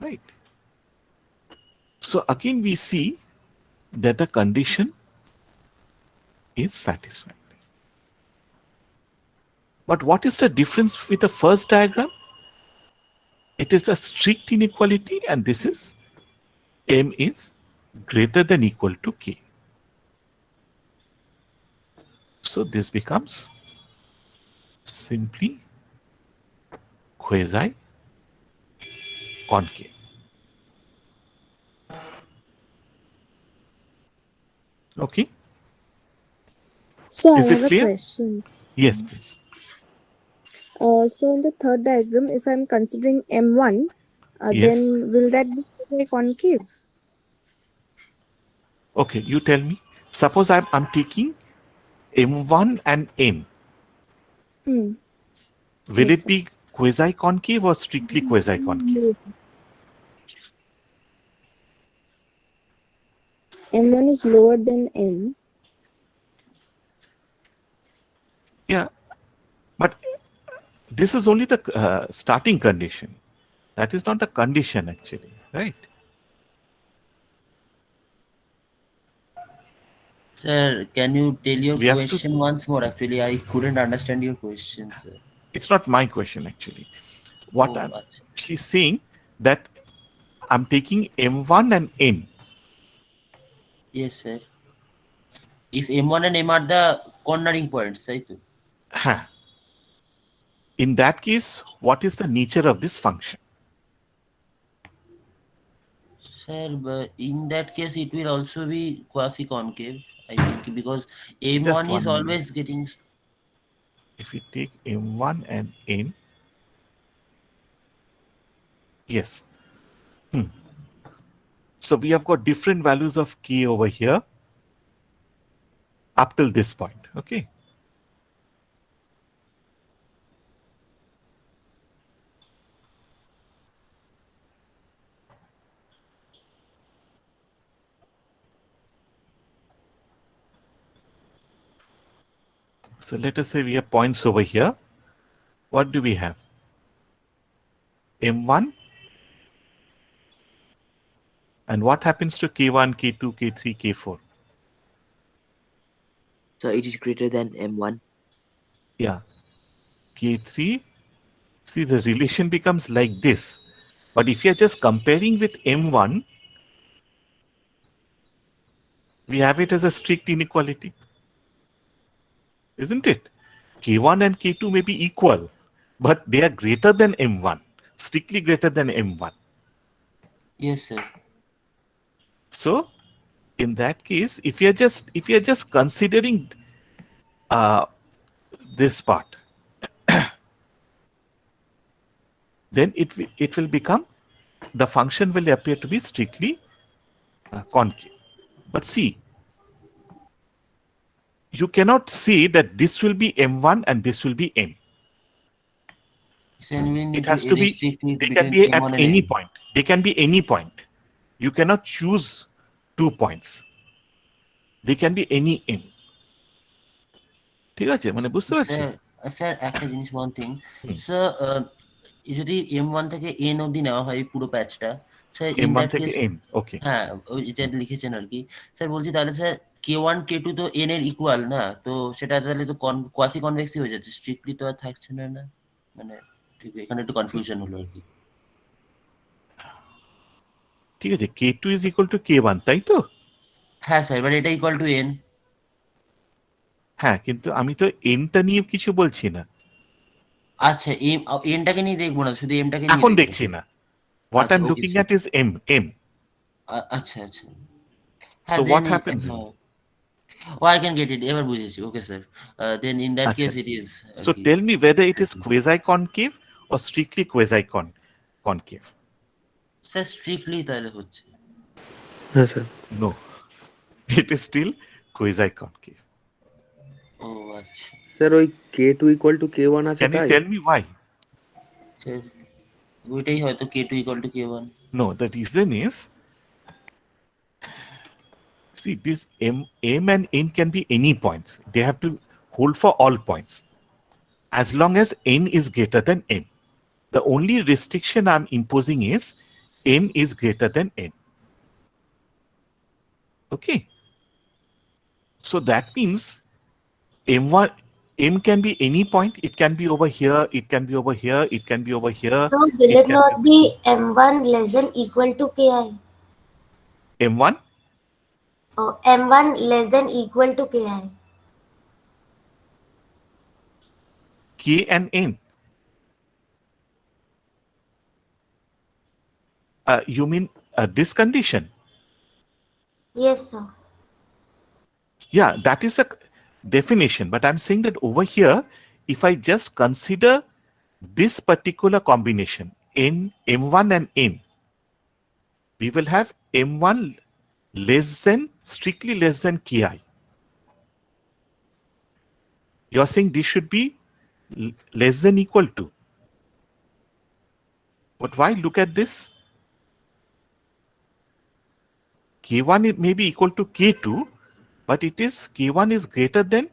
Right. So again, we see that the condition is satisfied. But what is the difference with the first diagram? It is a strict inequality, and this is m is greater than equal to k. So this becomes simply quasi concave. Okay? So I Is it have a clear? question. Yes, please. So in the third diagram, if I'm considering M1, Yes. then will that be concave? Okay, you tell me. Suppose I'm taking M1 and M. Hmm. Will Yes, it be quasi concave or strictly quasi concave? M1 is lower than M. Yeah, but this is only the starting condition. That is not a condition actually, right? Sir, can you tell your We have to. question once more? Actually, I couldn't understand your question, sir. It's not my question actually. What Oh, acha. she's saying that I'm taking M1 and N. Yes, sir. If M1 and M are the cornering points, right? Huh. In that case, what is the nature of this function? Sir, but in that case, it will also be quasi-concave, I think, because M1 is 1 minute. always getting. If we take M1 and N, yes. So we have got different values of k over here up till this point. Okay. So let us say we have points over here. What do we have? M1. And what happens to K1, K2, K3, K4? So it is greater than M1. Yeah. K3. See, the relation becomes like this. But if you are just comparing with M1, we have it as a strict inequality. Isn't it? K1 and K2 may be equal, but they are greater than M1, strictly greater than M1. Yes, sir. So, in that case, if you are just considering this part, then it will become, the function will appear to be strictly concave. But see, you cannot say that this will be M1 and this will be M. So we need It has to be, restrict it they can between be at M1 and any M. point. They can be any point. You cannot choose 2 points. They can be any M. ঠিক আছে মানে বুঝতে পারছি sir একটা জিনিস one thing sir যদি M1 থেকে N অবধি নেওয়া হয় পুরো প্যাচটা স্যার ইন M1 দ্যাট থেকে কেস N, ওকে। হ্যাঁ ওই যেটা লিখেছেন আর কি স্যার বলছি তাহলে স্যার K1 K2 তো N এর ইকুয়াল না তো সেটা তাহলে তো কোয়াসি কনভেক্সই হয়ে যাচ্ছে স্ট্রিক্টলি তো আর থাকছে না না মানে ঠিক এখানে একটু কনফিউশন হলো আর কি ঠিক আছে K2 is equal to K1 তাই তো হ্যাঁ স্যার এবার এটা ইকুয়াল টু N হ্যাঁ কিন্তু আমি তো N-টা নিয়ে কিছু বলছি না আচ্ছা এনটাকে নিয়ে দেখবো না শুধু এমটাকে নিয়ে এখন দেখবো। দেখছি না what আচ্ছা, I'm okay, looking sir. at is M. আচ্ছা আচ্ছা So what happens? Oh, I can get it. এবার বুঝেছি okay sir then in that আচ্ছা। case it is So tell me whether it is quasi-concave or strictly quasi-concave. Sir strictly তাহলে হচ্ছে হ্যাঁ sir No, it is still quasi-concave. ও আচ্ছা sir ওই K2 equal to K1 আছে Can you তাই tell me why? Sir ওইটাই হয়তো K2 equal to K1 No, the reason is, see, this M and N can be any points. They have to hold for all points. As long as N is greater than M. The only restriction I'm imposing is N is greater than N. Okay. So that means M1, M can be any point. It can be over here. It can be over here. It can be over here. So will It it can not be M1 less than equal to Ki? M1. Or M1 less than equal to Ki? K and N. You mean this condition? Yes, sir. Yeah, that is a definition. But I'm saying that over here, if I just consider this particular combination, N, M1 and N, we will have M1 less than, strictly less than Ki. You're saying this should be less than equal to. But why? Look at this. K1 it may be equal to K2, but it is K1 is greater than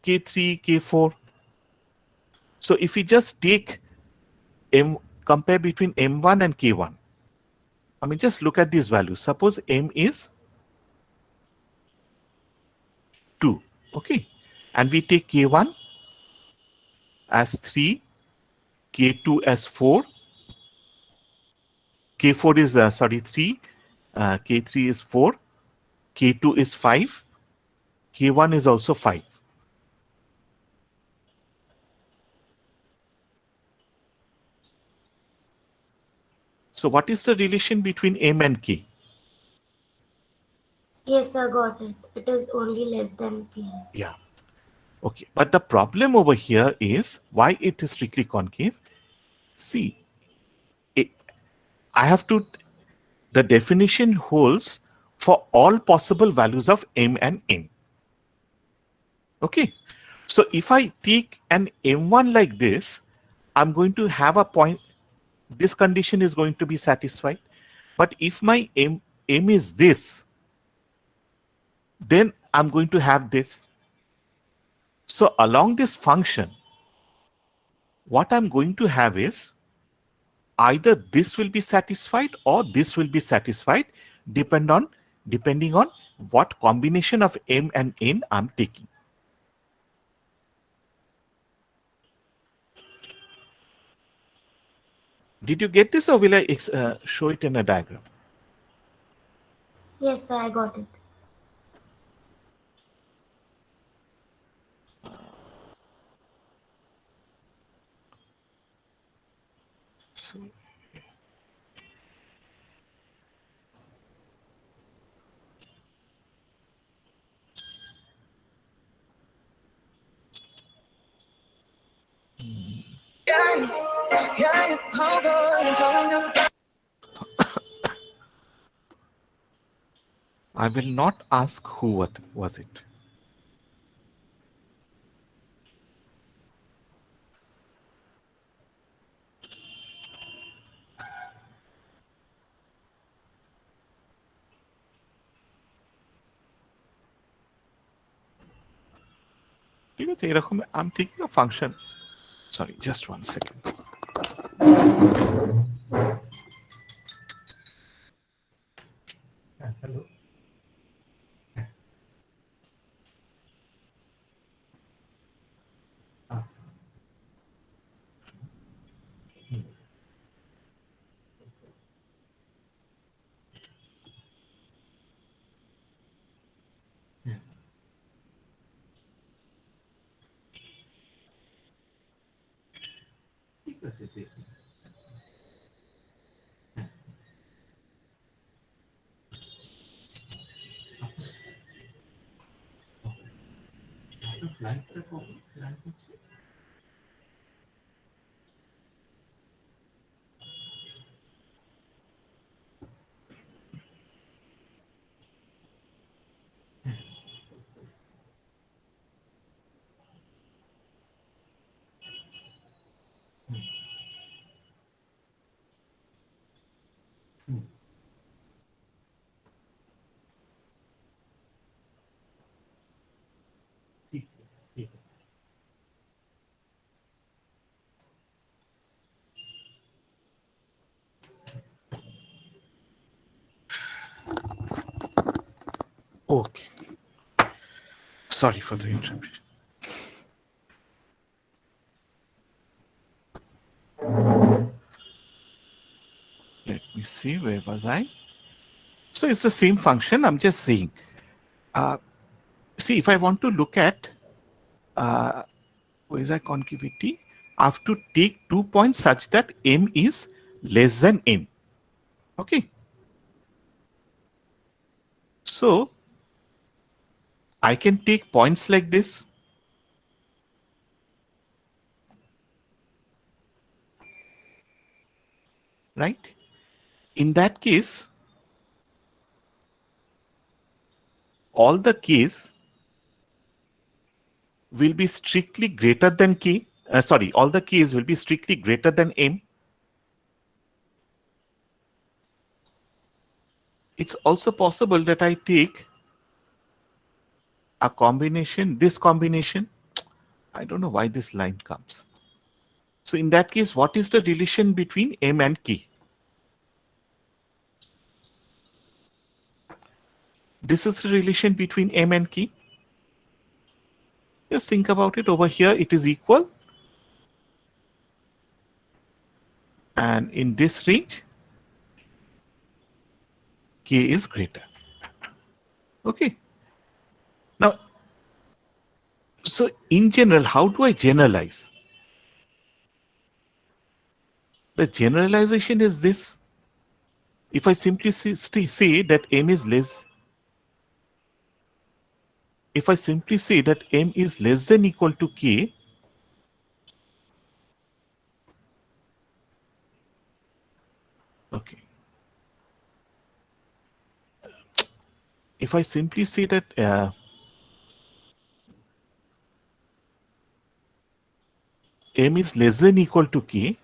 K3, K4. So if we just take compare between M1 and K1, I mean, just look at these values. Suppose M is 2, okay? And we take K1 as 3, K2 as 4, K4 is, 3, K3 is 4, K2 is 5, K1 is also 5. So what is the relation between M and K? Yes, sir, got it. It is only less than Ki. Yeah. Okay. But the problem over here is why it is strictly concave. See, I have to, the definition holds for all possible values of M and N. Okay. So if I take an M1 like this, I'm going to have a point, this condition is going to be satisfied. But if my M is this, then I'm going to have this. So along this function, what I'm going to have is either this will be satisfied or this will be satisfied depending on what combination of M and N I'm taking. Did you get this, or will I show it in a diagram? Yes, sir, I got it. I will not ask who was it. ঠিক আছে, এরকম I'm taking a function. Sorry, just one second. Hello. Okay. Sorry for the interruption. Let me see, where was I? So it's the same function. I'm just saying. See, if I want to look at quasi concavity, I have to take 2 points such that m is less than n. Okay. So I can take points like this. Right? In that case, all the k's will be strictly greater than k. All the k's will be strictly greater than m. It's also possible that I take a combination, this combination. I don't know why this line comes. So in that case, what is the relation between m and k? This is the relation between m and k. Just think about it. Over here, it is equal. And in this range, k is greater. Okay. Now, so in general, how do I generalize? The generalization is this. If I simply say that m is less, if I simply say that m is less than equal to k, okay. If I simply say that m is less than equal to k,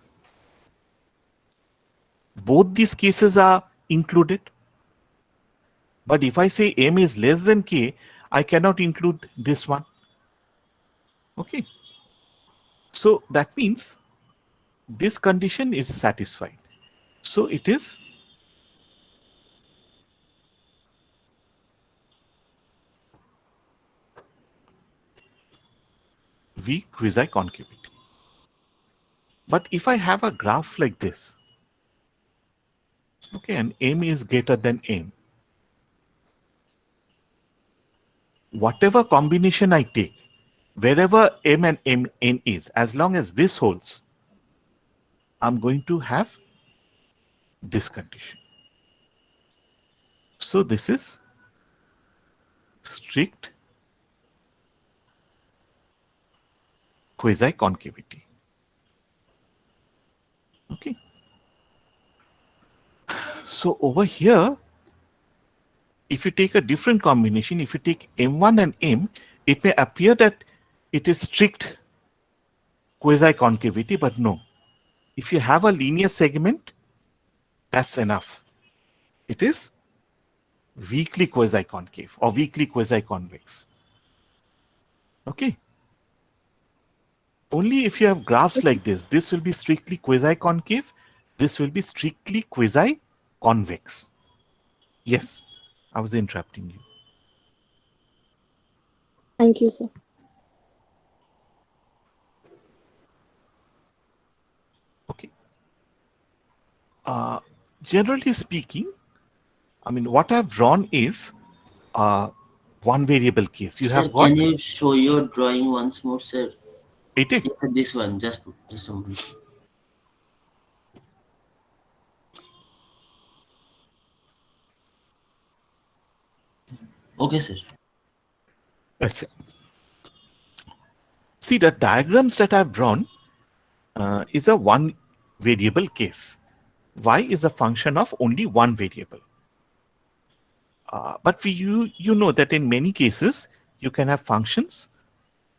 both these cases are included. But if I say m is less than k, I cannot include this one. Okay. So that means this condition is satisfied. So it is weak quasi-concavity. But if I have a graph like this, okay, and m is greater than m, whatever combination I take, wherever m and n is, as long as this holds, I'm going to have this condition. So this is strict quasi-concavity. Okay. So over here, if you take a different combination, if you take m1 and m, it may appear that it is strict quasi-concavity, but no. If you have a linear segment, that's enough. It is weakly quasi-concave or weakly quasi-convex. Okay. Only if you have graphs like this will be strictly quasi-concave, this will be strictly quasi-convex. Yes, I was interrupting you. Thank you, sir. Okay. Generally speaking, I mean, what I've drawn is one variable case. You Sir, have got can you show your drawing once more, sir? it. Yes, sir, this one, just a moment. Okay, sir. Achha. See, the diagrams that I've drawn is a one variable case. Y is a function of only one variable. But you know that in many cases, you can have functions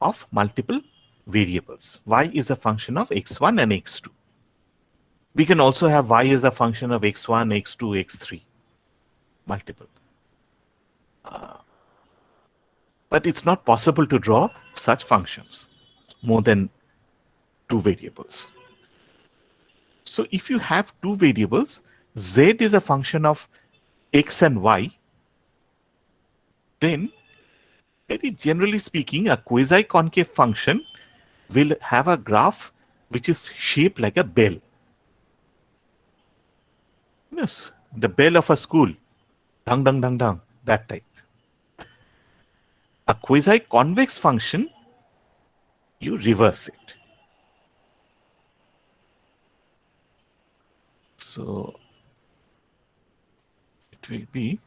of multiple variables. Y is a function of x1 and x2. We can also have y as a function of x1, x2, x3, multiple. But it's not possible to draw such functions, more than two variables. So if you have two variables, z is a function of x and y, then very generally speaking, a quasi-concave function will have a graph which is shaped like a bell. Yes, the bell of a school. Dung, dung, dung, dung, that type. A quasi-convex function, you reverse it. So it will be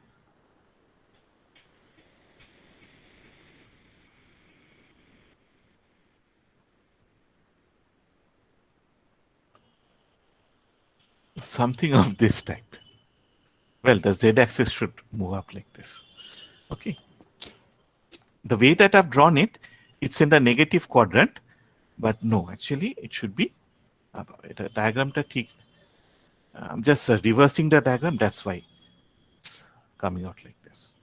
something of this type. Well, the z-axis should move up like this. Okay. The way that I've drawn it, it's in the negative quadrant, but no, actually it should be the diagram that I'm just reversing the diagram. That's why it's coming out like this.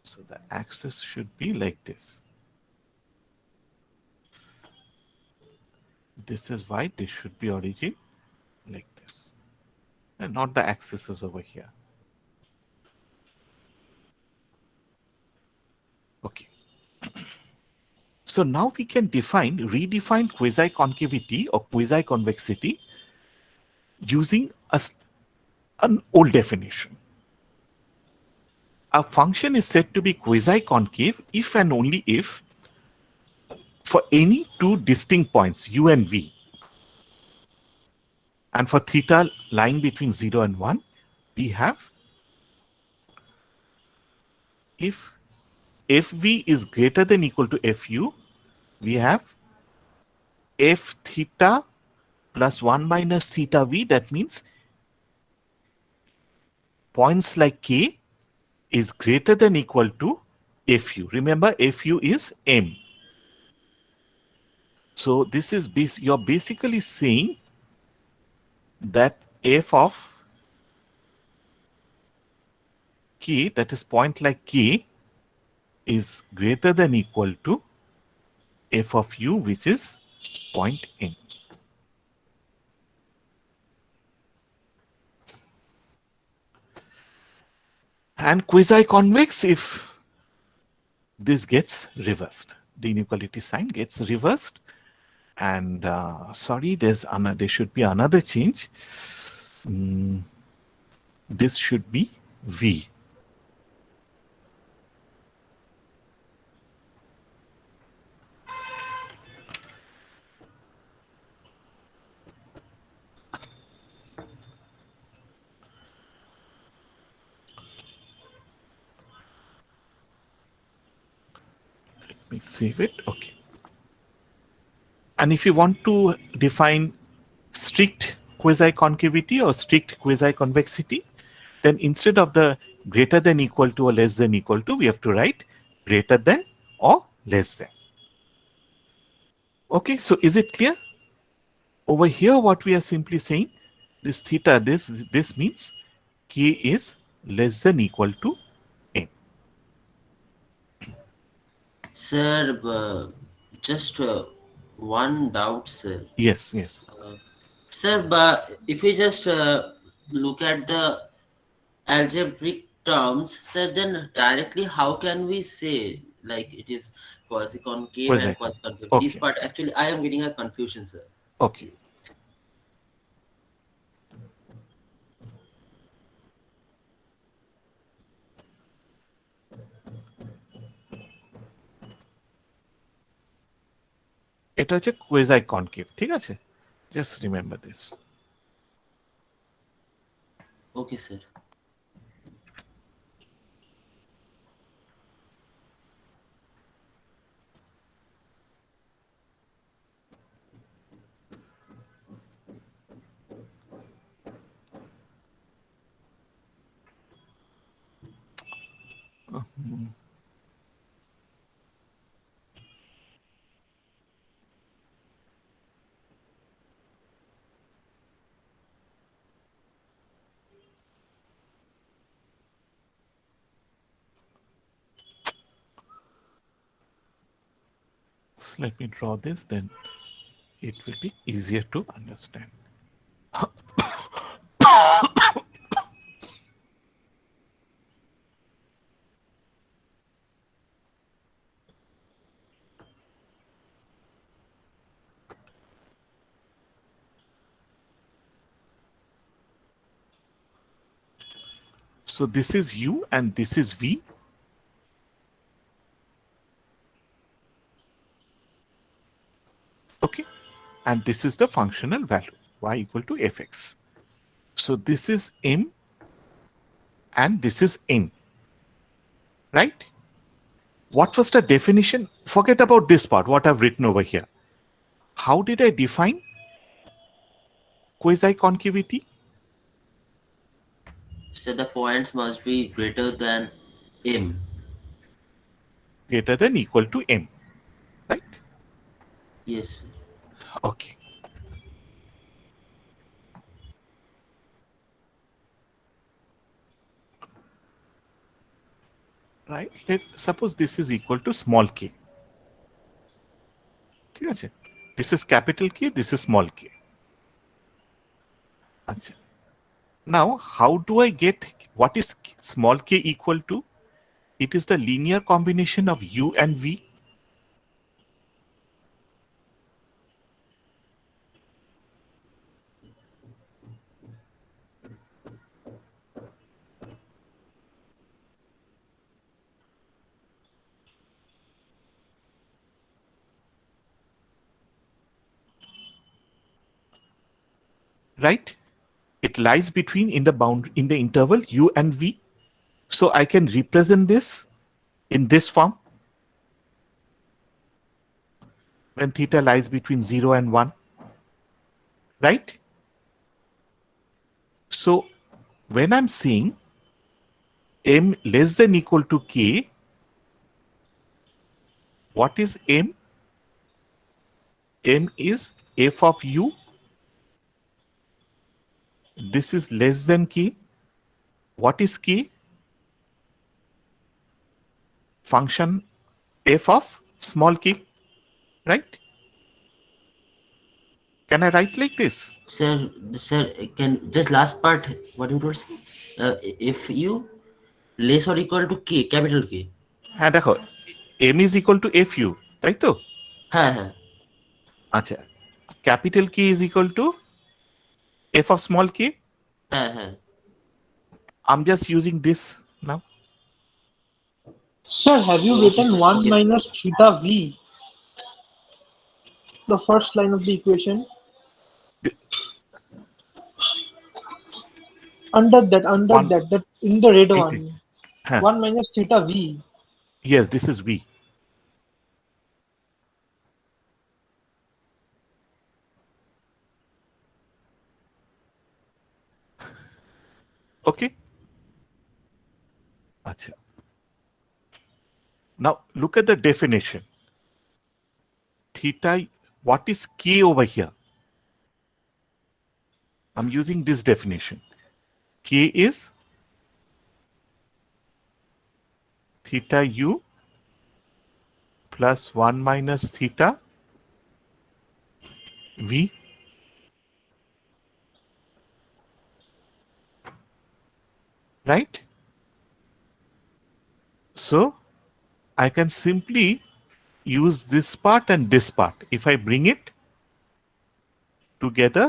So the axis should be like this. This is why this should be origin like this, and not the axis is over here. Okay. So now we can redefine quasi-concavity or quasi-convexity using an old definition. A function is said to be quasi-concave if and only if for any two distinct points, u and v, and for theta lying between 0 and 1, we have if fv is greater than equal to fu, we have f theta plus 1 minus theta v. That means points like k is greater than equal to fu. Remember, fu is m. So this is you're basically saying that f of k, that is point like k, is greater than equal to f of u, which is point n. And quasi-convex if this gets reversed. The inequality sign gets reversed. And sorry, there should be another change. This should be v. Let me save it. Okay. And if you want to define strict quasi-concavity or strict quasi-convexity, then instead of the greater than equal to or less than equal to, we have to write greater than or less than. Okay, so is it clear? Over here, what we are simply saying, this theta, this means k is less than equal to n. Sir, just one doubt, sir. Yes, yes. Sir, but if we just look at the algebraic terms, sir, then directly how can we say like it is quasi-concave and quasi-concave? Okay. This part actually I am getting a confusion, sir. Okay. এটা হচ্ছে quasi-concave, ঠিক আছে? Just remember this. Okay, sir. So let me draw this, then it will be easier to understand. So this is U and this is V. Okay, and this is the functional value y equal to fx. So this is M and this is N, right? What was the definition? Forget about this part, what I've written over here. How did I define quasi-concavity? So the points must be greater than M. Greater than equal to M, right? Yes. Okay. Right? Suppose this is equal to small k. ঠিক আছে? This is capital K, this is small k. আচ্ছা. Now, how do I get what is small k equal to? It is the linear combination of U and V. Right? It lies between in the interval U and V. So I can represent this in this form when theta lies between 0 and 1. Right? So when I'm saying M less than equal to K, what is M? M is f of U. This is less than K. What is K? Function f of small k, right? Can I write like this? Sir, can just last part, what you told, if you less or equal to K, capital K. হ্যাঁ দেখো m is equal to fu, তাই তো? হ্যাঁ হ্যাঁ আচ্ছা, capital K is equal to f of small k. হ্যাঁ হ্যাঁ I'm just using this now. Sir, have you written 1 Yes. minus theta v? The first line of the equation. Under that, that in the red one. Huh. 1 minus theta v. Yes, this is V. Okay. Acha. Now look at the definition. Theta, what is K over here? I'm using this definition. K is theta U plus 1 minus theta V. Right? So I can simply use this part and this part. If I bring it together,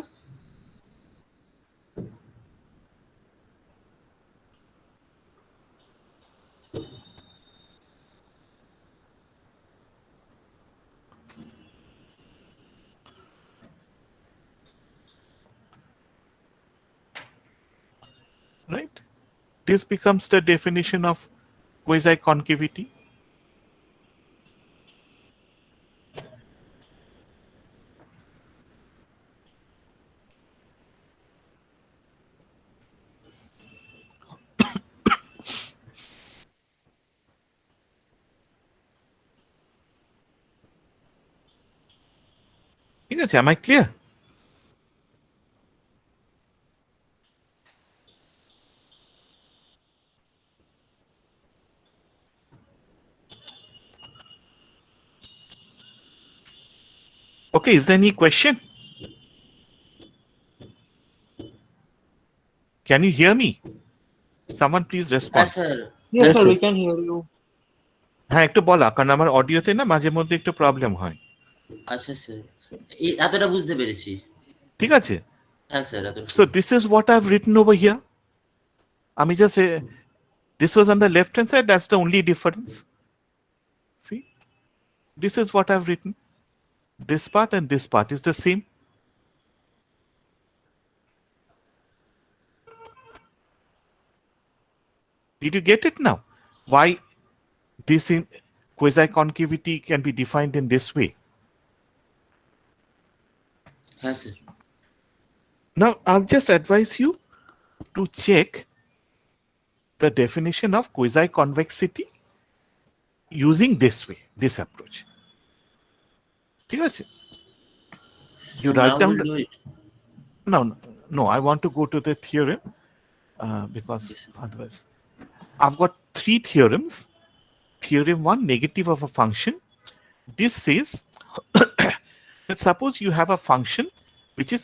right? This becomes the definition of quasi-concavity. ঠিক আছে, am I clear? Okay, is there any question? Can you hear me? Someone please হ্যাঁ respond. Sir Yes, Yes, sir, sir. we can hear you. হ্যাঁ একটু বলা, কারণ আমার অডিওতে না মাঝে মধ্যে একটু প্রবলেম হয়। আচ্ছা স্যার এতটা বুঝতে পেরেছি। ঠিক আছে? হ্যাঁ স্যার এতটা So this is what I've written over here. আমি just say this was on the left hand side, that's the only difference. See, this is what I've written. This part and this part is the same. Did you get it now? Why this in quasi-concavity can be defined in this way? হ্যাঁ sir Now, I'll just advise you to check the definition of quasi-convexity using this way, this approach. ঠিক আছে? You So write now down we'll the- do it. No, I want to go to the theorem because otherwise, I've got 3 theorems. Theorem 1, negative of a function. This says that suppose you have a function which is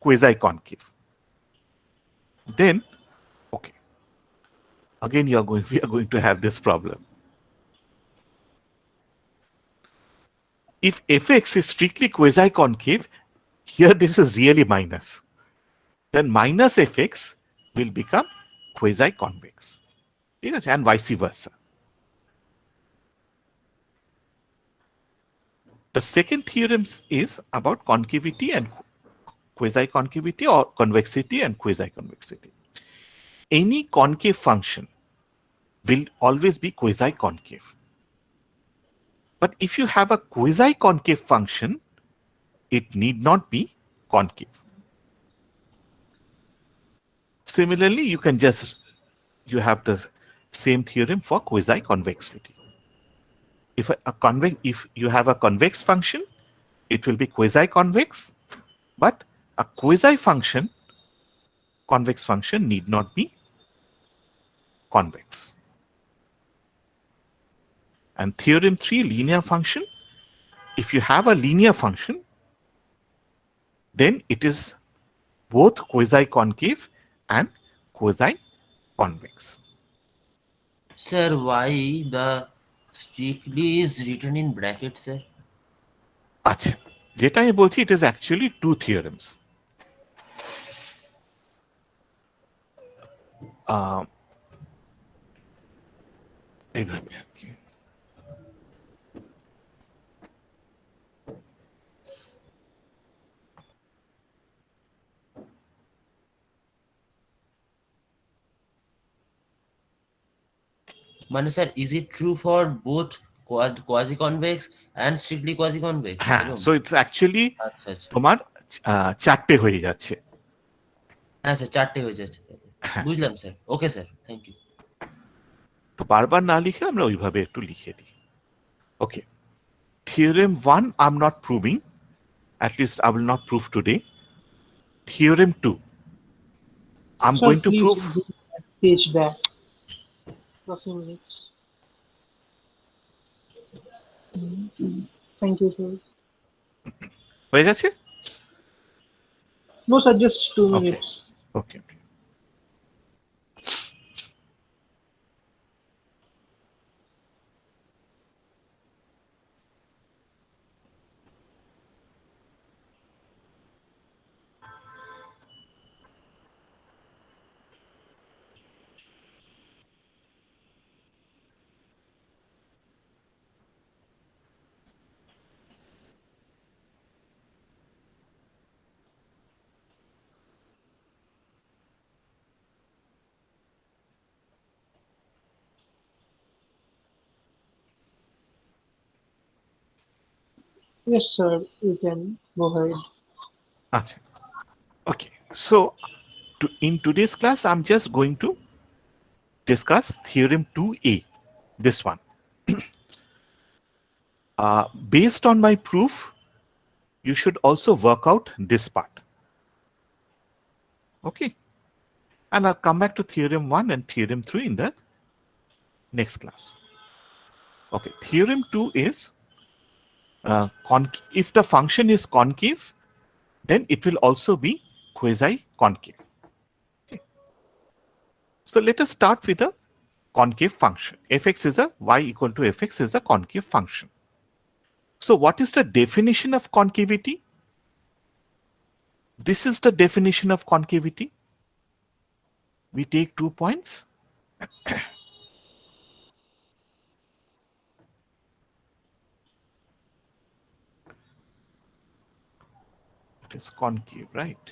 quasi-concave. Then, okay, again we are going to have this problem. If fx is strictly quasi-concave, here this is really minus. Then minus fx will become quasi-convex. And vice versa. The second theorem is about concavity and quasi-concavity, or convexity and quasi-convexity. Any concave function will always be quasi-concave. But if you have a quasi-concave function, it need not be concave. Similarly, you have the same theorem for quasi-convexity. If you have a convex function, it will be quasi-convex, but a convex function need not be convex. And theorem 3, linear function. If you have a linear function, then it is both quasi-concave and quasi-convex. Sir, why the strictly is written in brackets, sir? আচ্ছা, যেটা আমি বলছি, it is actually 2 theorems. এইভাবে আর কি। মানে sir, is it true for both quasi-convex and strictly quasi-convex? হ্যাঁ, so it's actually আচ্ছা আচ্ছা, তোমার 4টে হয়ে যাচ্ছে। হ্যাঁ স্যার, 4টে হয়ে যাচ্ছে। হ্যাঁ। বুঝলাম sir, okay sir, thank you. তো বারবার না লিখে আমরা ওইভাবে একটু লিখে দিই। ওকে, theorem 1 I'm not proving, at least I will not prove today. Theorem 2 I'm Sir, going to please prove. bring that page back for a few minutes. Thank you, sir. হয়ে গেছে? No, sir, just 2 Okay. minutes. Okay. Yes, sir, you can go ahead. Achha. Okay, so in today's class, I'm just going to discuss theorem 2a, this one. Based on my proof, you should also work out this part. Okay, and I'll come back to theorem 1 and theorem 3 in the next class. Okay, theorem 2 is if the function is concave, then it will also be quasi-concave. Okay. So let us start with a concave function. Fx is a y equal to fx is a concave function. So what is the definition of concavity? This is the definition of concavity. We take 2 points. It is concave, right?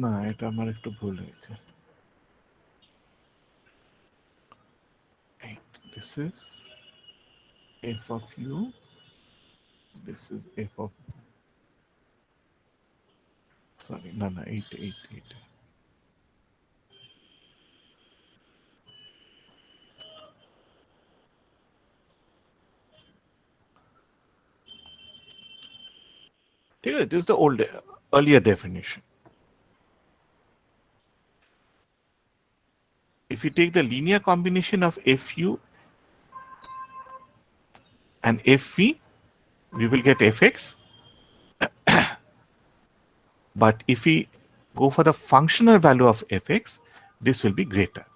না এটা আমার একটু ভুল হয়েছে। This is f of u. This is f of, sorry, no, 8. This is the earlier definition. If you take the linear combination of fu and fv, we will get fx. But if we go for the functional value of fx, this will be greater.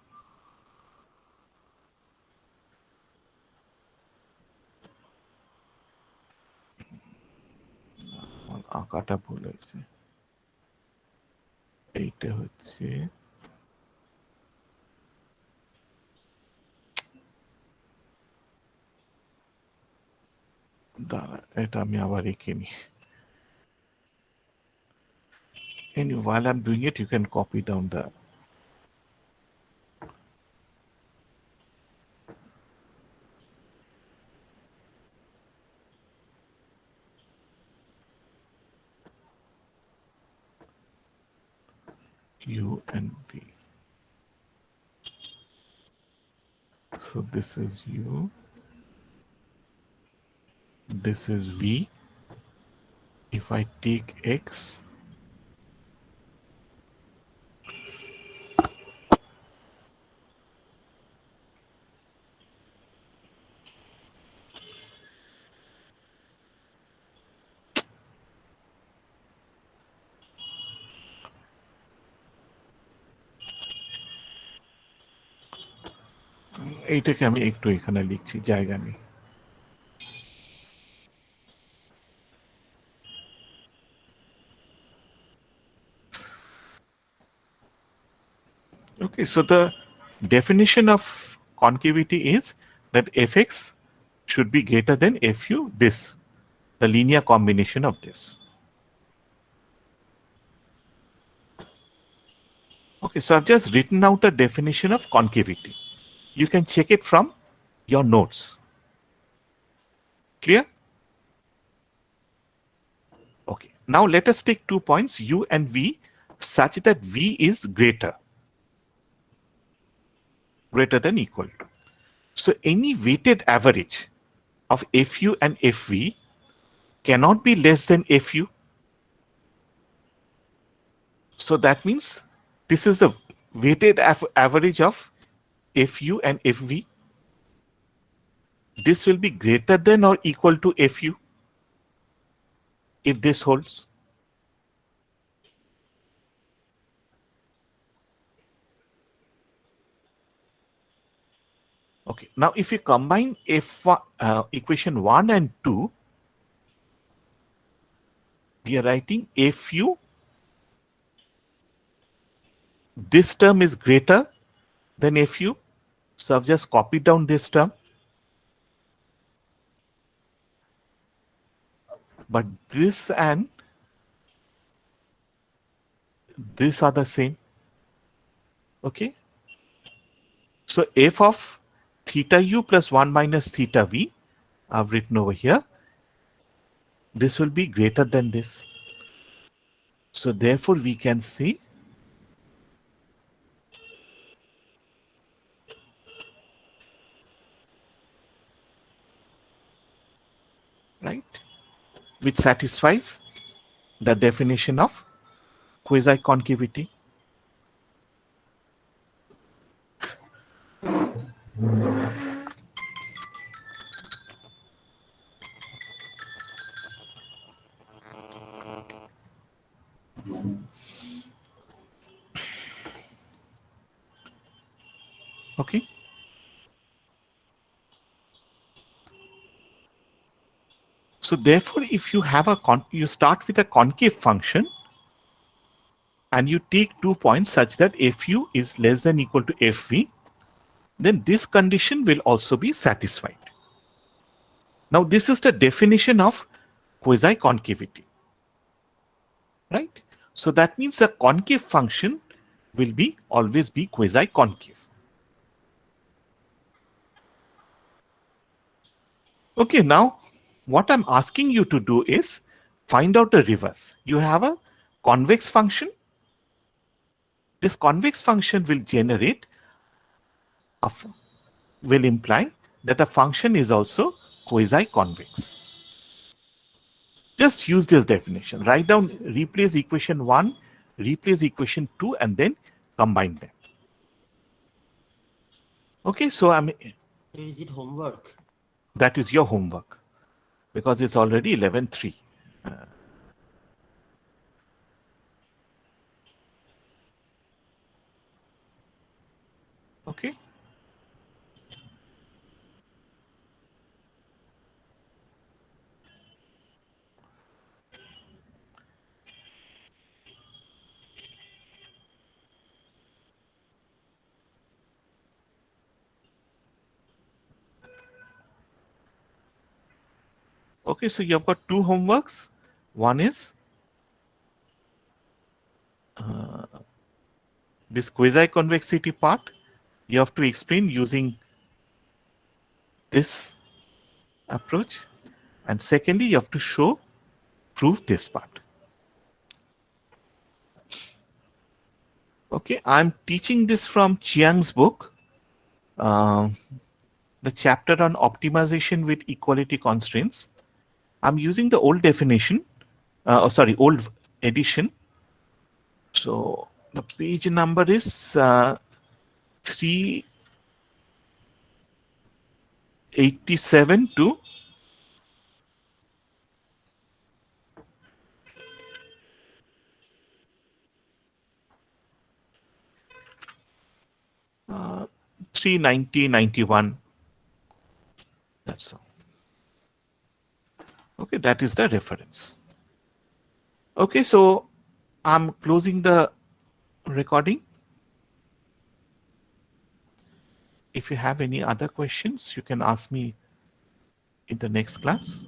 আঁকাটা ভুল হয়েছে। এইটা হচ্ছে দাঁড়া, এটা আমি আবার এঁকে নি। Anyway, while I'm doing it, you can copy down the u and v. So this is u, this is v. If I take x, এইটাকে আমি একটু এখানে লিখছি, জায়গা নেই। Okay, so the definition of concavity is that fx should be greater than fu, this, the linear combination of this. Okay, so I've just written out a definition of concavity. You can check it from your notes. Clear? Okay, now let us take 2 points u and v such that v is greater than equal to. So any weighted average of fu and fv cannot be less than fu. So that means this is the weighted average of fu and fv. This will be greater than or equal to fu if this holds. Okay, now if you combine equation 1 and 2, we are writing fu, this term is greater than fu, so I've just copied down this term. But this and this are the same. Okay, so f of theta u plus 1 minus theta v, I've written over here, this will be greater than this. So therefore we can say right, which satisfies the definition of quasi-concavity. Okay. So therefore, if you have you start with a concave function and you take 2 points such that fu is less than equal to fv, then this condition will also be satisfied. Now, this is the definition of quasi-concavity, right? So that means the concave function will always be quasi-concave. Okay, now what I'm asking you to do is find out the reverse. You have a convex function. This convex function will generate will imply that the function is also quasi-convex. Just use this definition. Write down, replace equation 1, replace equation 2, and then combine them. Okay, so Is it homework? that is your homework because it's already 11:03. Okay. Okay, so you have got 2 homeworks. One is this quasi-convexity part. You have to explain using this approach. And secondly, you have to prove this part. Okay, I'm teaching this from Chiang's book, the chapter on optimization with equality constraints. I'm using the old definition, old edition. So the page number is 387 to 390-91. That's all. Okay, that is the reference. Okay, so I'm closing the recording. If you have any other questions, you can ask me in the next class.